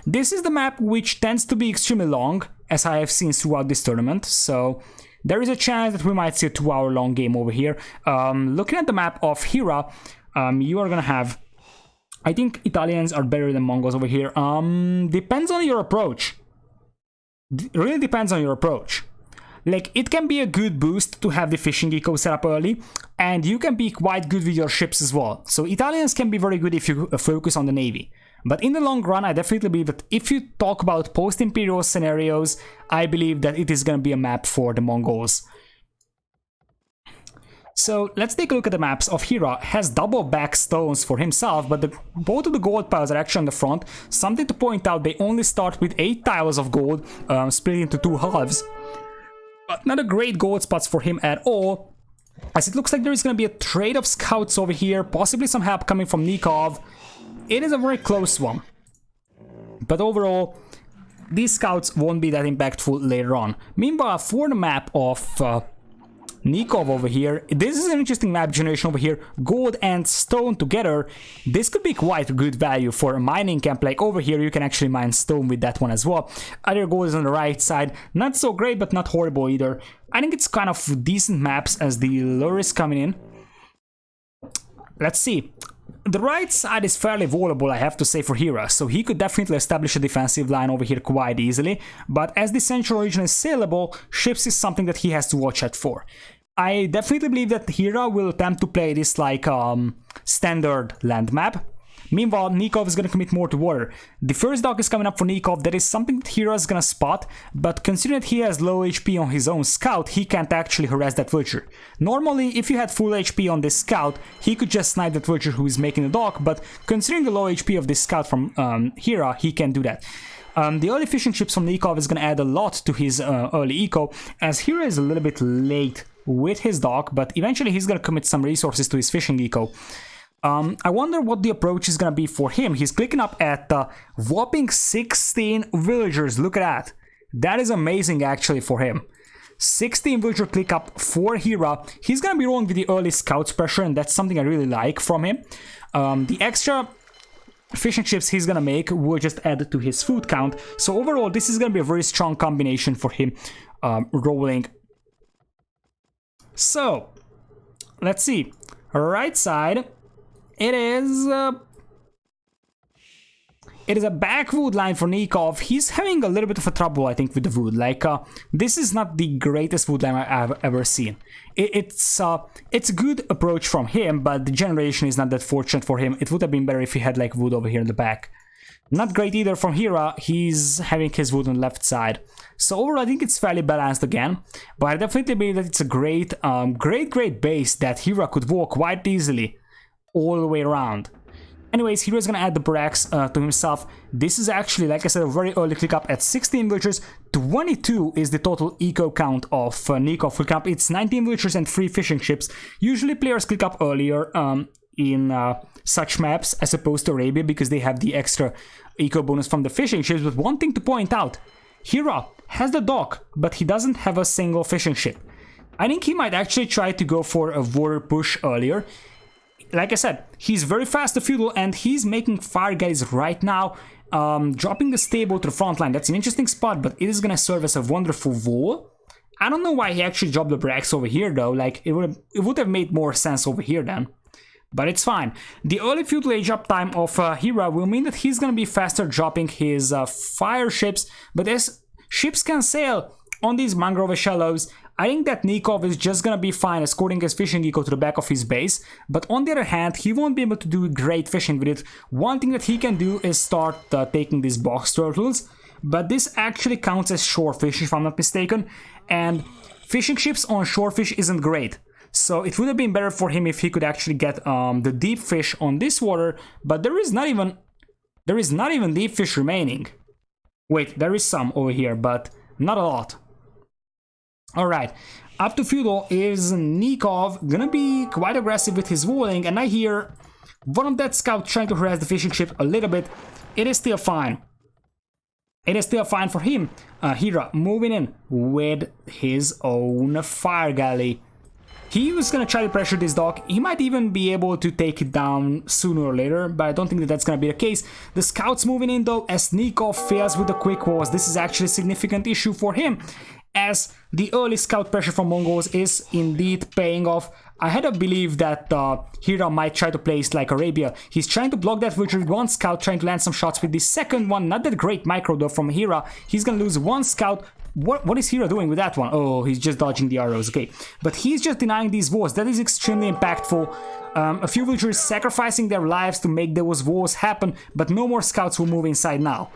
this is the map which tends to be extremely long, as I have seen throughout this tournament, so there is a chance that we might see a 2-hour long game over here. Looking at the map of Hera, you are gonna have... I think Italians are better than Mongols over here. Depends on your approach. Really depends on your approach. Like, it can be a good boost to have the fishing eco set up early, and you can be quite good with your ships as well. So Italians can be very good if you focus on the navy. But in the long run, I definitely believe that if you talk about post-Imperial scenarios, I believe that it is going to be a map for the Mongols. So let's take a look at the maps of Hera. Has double back stones for himself, but both of the gold piles are actually on the front. Something to point out, they only start with 8 tiles of gold, split into 2 halves. But not a great gold spots for him at all, as it looks like there is going to be a trade of scouts over here, possibly some help coming from Nicov. It is a very close one. But overall, these scouts won't be that impactful later on. Meanwhile, for the map of Nicov over here, this is an interesting map generation over here. Gold and stone together, this could be quite good value for a mining camp. Like over here, you can actually mine stone with that one as well. Other gold is on the right side, not so great but not horrible either. I think it's kind of decent maps as the lure is coming in. Let's see. The right side is fairly vulnerable, I have to say, for Hera, so he could definitely establish a defensive line over here quite easily, but as the central region is saleable, ships is something that he has to watch out for. I definitely believe that Hera will attempt to play this like standard land map. Meanwhile, Nicov is going to commit more to water. The first dock is coming up for Nicov. That is something that Hera is going to spot, but considering that he has low HP on his own scout, he can't actually harass that villager. Normally, if you had full HP on this scout, he could just snipe that villager who is making the dock, but considering the low HP of this scout from Hera, he can do that. The early fishing ships from Nicov is going to add a lot to his early eco, as Hera is a little bit late with his dock, but eventually he's going to commit some resources to his fishing eco. I wonder what the approach is going to be for him. He's clicking up at whopping 16 villagers. Look at that. That is amazing actually for him. 16 villager click up for Hera. He's going to be rolling with the early scouts pressure, and that's something I really like from him. The extra fishing ships he's going to make will just add to his food count. So overall, this is going to be a very strong combination for him rolling. So, let's see. Right side. It is a backwood line for Nicov. He's having a little bit of a trouble, I think, with the wood. Like, this is not the greatest wood line I've ever seen. It's a good approach from him, but the generation is not that fortunate for him. It would have been better if he had, like, wood over here in the back. Not great either from Hera. He's having his wood on the left side. So overall, I think it's fairly balanced again. But I definitely believe that it's a great base that Hera could walk quite easily all the way around. Anyways, Hero's gonna add the barracks to himself. This is actually, like I said, a very early click up at 16 villagers. 22 is the total eco count of Nicov click up. It's 19 villagers and 3 fishing ships. Usually players click up earlier in such maps as opposed to Arabia, because they have the extra eco bonus from the fishing ships. But one thing to point out, Hera has the dock, but he doesn't have a single fishing ship. I think he might actually try to go for a water push earlier. Like I said, he's very fast to feudal, and he's making fire guys right now, dropping the stable to the front line. That's an interesting spot, but it is going to serve as a wonderful wall. I don't know why he actually dropped the barracks over here, though. Like, it would have made more sense over here then. But it's fine. The early feudal age uptime of Hera will mean that he's going to be faster dropping his fire ships, but as ships can sail on these mangrove shallows, I think that Nicov is just gonna be fine escorting his fishing eco to the back of his base, but on the other hand, he won't be able to do great fishing with it. One thing that he can do is start taking these box turtles, but this actually counts as shorefish if I'm not mistaken, and fishing ships on shorefish isn't great. So it would have been better for him if he could actually get the deep fish on this water, but there is not even deep fish remaining. Wait, there is some over here, but not a lot. Alright, up to feudal is Nicov, gonna be quite aggressive with his walling, and I hear one of that scouts trying to harass the fishing ship a little bit. It is still fine. It is still fine for him. Hera moving in with his own fire galley. He was gonna try to pressure this dock. He might even be able to take it down sooner or later, but I don't think that that's gonna be the case. The scouts moving in though, as Nicov fails with the quick walls. This is actually a significant issue for him, as the early scout pressure from Mongols is indeed paying off. I had to believe that Hera might try to place like Arabia. He's trying to block that villager with one scout, trying to land some shots with the second one. Not that great micro though from Hera. He's gonna lose one scout, What is Hera doing with that one? Oh, he's just dodging the arrows, okay. But he's just denying these walls. That is extremely impactful. A few villagers sacrificing their lives to make those walls happen, but no more scouts will move inside now.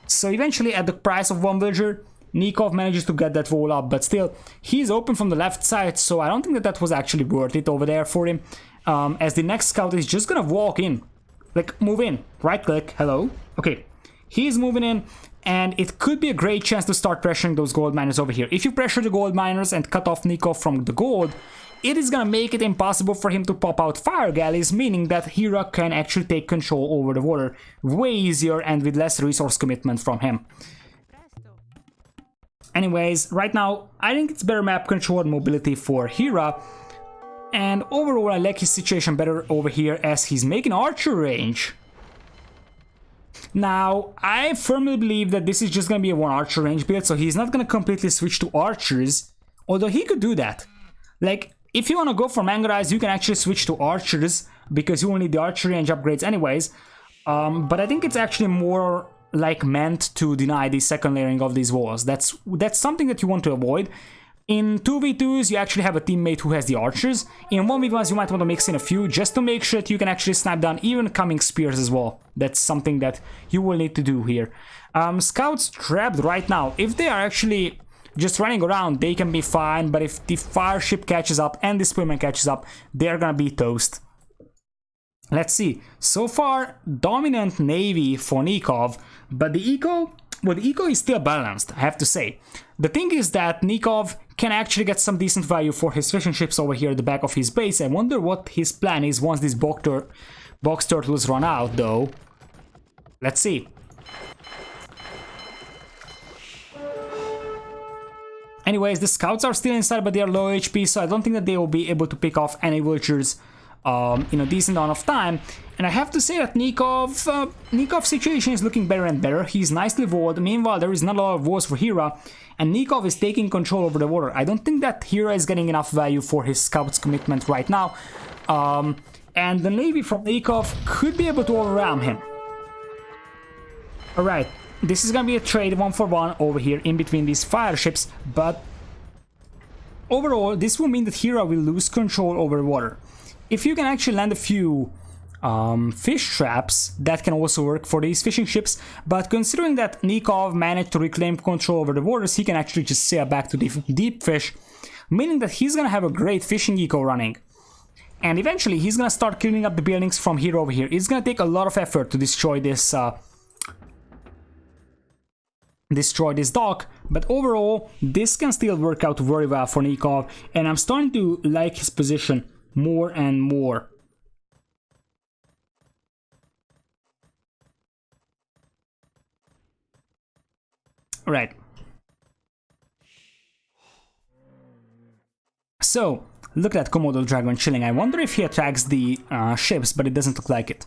So eventually, at the price of one villager, Nicov manages to get that wall up, but still, he's open from the left side, so I don't think that that was actually worth it over there for him. As the next scout is just gonna walk in. Like, move in. Right click. Hello. Okay. He's moving in. And it could be a great chance to start pressuring those gold miners over here. If you pressure the gold miners and cut off Nicov from the gold, it is gonna make it impossible for him to pop out fire galleys, meaning that Hera can actually take control over the water way easier and with less resource commitment from him. Anyways, right now, I think it's better map control and mobility for Hera. And overall, I like his situation better over here as he's making archer range. Now, I firmly believe that this is just going to be a one archer range build, so he's not going to completely switch to archers, although he could do that. Like, if you want to go for Mangorize, you can actually switch to archers, because you will need the archer range upgrades anyways, but I think it's actually more like meant to deny the second layering of these walls. That's something that you want to avoid. In 2v2s, you actually have a teammate who has the archers. In 1v1s, you might want to mix in a few just to make sure that you can actually snipe down even coming spears as well. That's something that you will need to do here. Scouts trapped right now. If they are actually just running around, they can be fine. But if the fire ship catches up and the spearman catches up, they're gonna be toast. Let's see. So far, dominant navy for Nicov, but the eco... Well, the eco is still balanced, I have to say. The thing is that Nicov can actually get some decent value for his fishing ships over here at the back of his base. I wonder what his plan is once these box turtles run out, though. Let's see. Anyways, the scouts are still inside, but they are low HP, so I don't think that they will be able to pick off any villagers in a decent amount of time. And I have to say that Nikov's situation is looking better and better. He's nicely walled. Meanwhile, there is not a lot of walls for Hera, and Nicov is taking control over the water. I don't think that Hera is getting enough value for his scouts commitment right now. And the navy from Nicov could be able to overwhelm him. Alright, this is gonna be a trade 1-for-1 over here in between these fire ships, but overall, this will mean that Hera will lose control over water. If you can actually land a few fish traps, that can also work for these fishing ships, but considering that Nicov managed to reclaim control over the waters, he can actually just sail back to the deep fish, meaning that he's gonna have a great fishing eco running. And eventually he's gonna start cleaning up the buildings from here over here. It's gonna take a lot of effort to destroy this dock, but overall this can still work out very well for Nicov, and I'm starting to like his position more and more. Right. So, look at that Komodo dragon chilling. I wonder if he attacks the ships, but it doesn't look like it.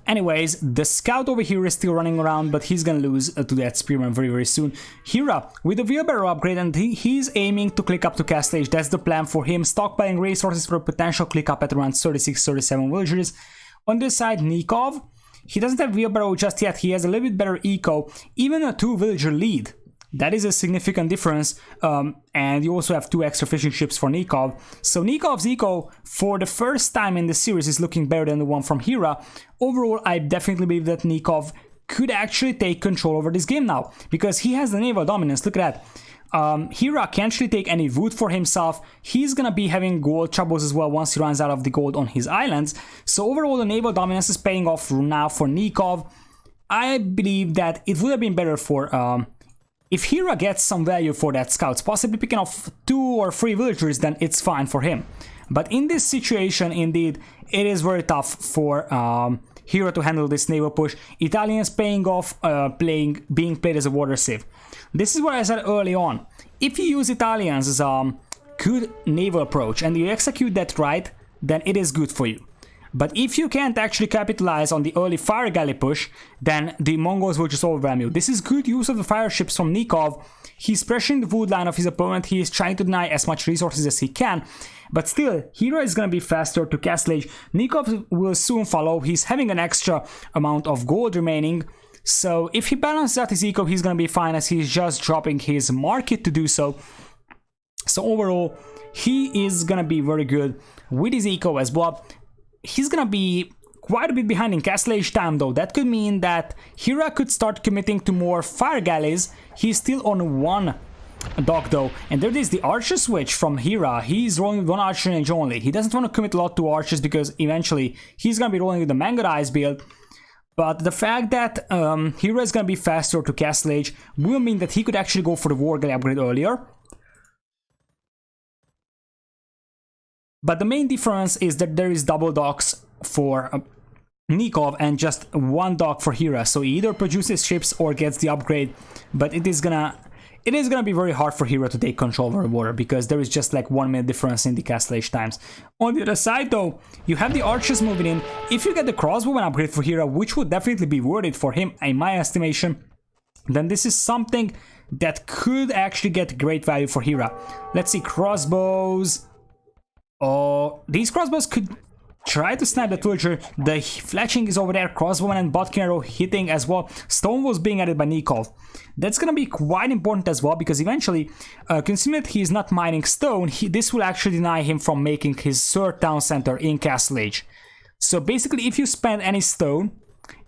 Anyways, the scout over here is still running around, but he's gonna lose to that spearman very, very soon. Hera with the wheelbarrow upgrade, and he's aiming to click up to Castle Age. That's the plan for him, stockpiling resources for a potential click up at around 36-37 villagers. On this side, Nicov, he doesn't have wheelbarrow just yet. He has a little bit better eco, even a 2-villager lead. That is a significant difference, and you also have 2 extra fishing ships for Nicov. So Nikov's eco, for the first time in the series, is looking better than the one from Hera. Overall, I definitely believe that Nicov could actually take control over this game now, because he has the naval dominance. Look at that. Hera can't actually take any wood for himself. He's gonna be having gold troubles as well once he runs out of the gold on his islands. So overall, the naval dominance is paying off now for Nicov. I believe that it would have been better for... if Hera gets some value for that scouts, possibly picking off 2 or 3 villagers, then it's fine for him. But in this situation, indeed, it is very tough for Hera to handle this naval push. Italians paying off, being played as a water sieve. This is what I said early on. If you use Italians as a good naval approach and you execute that right, then it is good for you. But if you can't actually capitalize on the early fire galley push, then the Mongols will just overwhelm you. This is good use of the fire ships from Nicov. He's pressuring the wood line of his opponent. He is trying to deny as much resources as he can. But still, Hera is going to be faster to Castle Age. Nicov will soon follow. He's having an extra amount of gold remaining. So if he balances out his eco, he's gonna be fine, as he's just dropping his market to do so. So overall, he is gonna be very good with his eco as well. He's gonna be quite a bit behind in castle age time though. That could mean that Hera could start committing to more fire galleys. He's still on one dock though, and there is the archer switch from Hera. He's rolling with one archer range only. He doesn't want to commit a lot to archers because eventually he's gonna be rolling with the Mangudai's build. But the fact that Hera is gonna be faster to castle age will mean that he could actually go for the war galley upgrade earlier. But the main difference is that there is double docks for Nicov and just one dock for Hera. So he either produces ships or gets the upgrade, but it is gonna be very hard for Hera to take control over the water because there is just like 1 minute difference in the castle age times. On the other side though, you have the archers moving in. If you get the crossbowman upgrade for Hera, which would definitely be worth it for him in my estimation, then this is something that could actually get great value for Hera. Let's see, crossbows. Oh, these crossbows could try to snipe the villager. The fletching is over there, crossbowman and botkin arrow hitting as well. Stone was being added by Nicov. That's gonna be quite important as well, because eventually, considering that he is not mining stone, this will actually deny him from making his third town center in Castle Age. So basically, if you spend any stone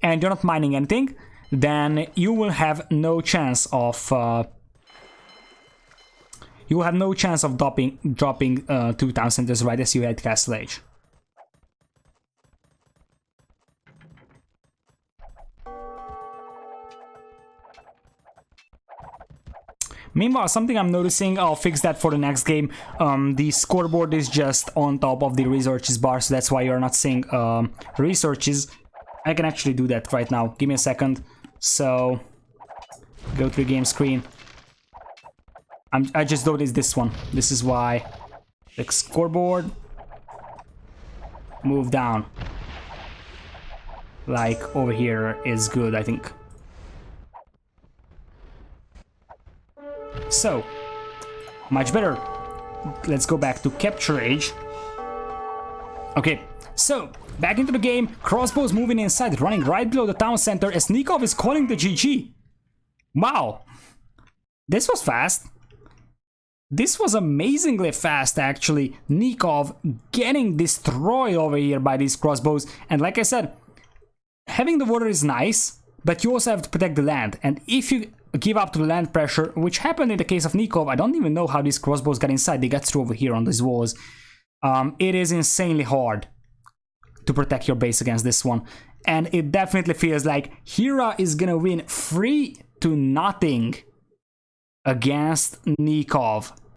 and you're not mining anything, then you will have no chance of dropping 2 town centers right as you hit Castle Age. Meanwhile, something I'm noticing, I'll fix that for the next game. The scoreboard is just on top of the researches bar, so that's why you're not seeing researches. I can actually do that right now. Give me a second. So, go to the game screen. I just noticed this one. This is why. The scoreboard. Move down. Like over here is good, I think. So, much better. Let's go back to capture age. Okay, so back into the game. Crossbows moving inside, running right below the town center as Nicov is calling the GG. Wow, this was fast. This was amazingly fast, actually. Nicov getting destroyed over here by these crossbows. And like I said, having the water is nice, but you also have to protect the land. And if you give up to the land pressure, which happened in the case of Nicov, I don't even know how these crossbows got inside. They got through over here on these walls. It is insanely hard to protect your base against this one. And it definitely feels like Hera is gonna win 3-0 against Nicov.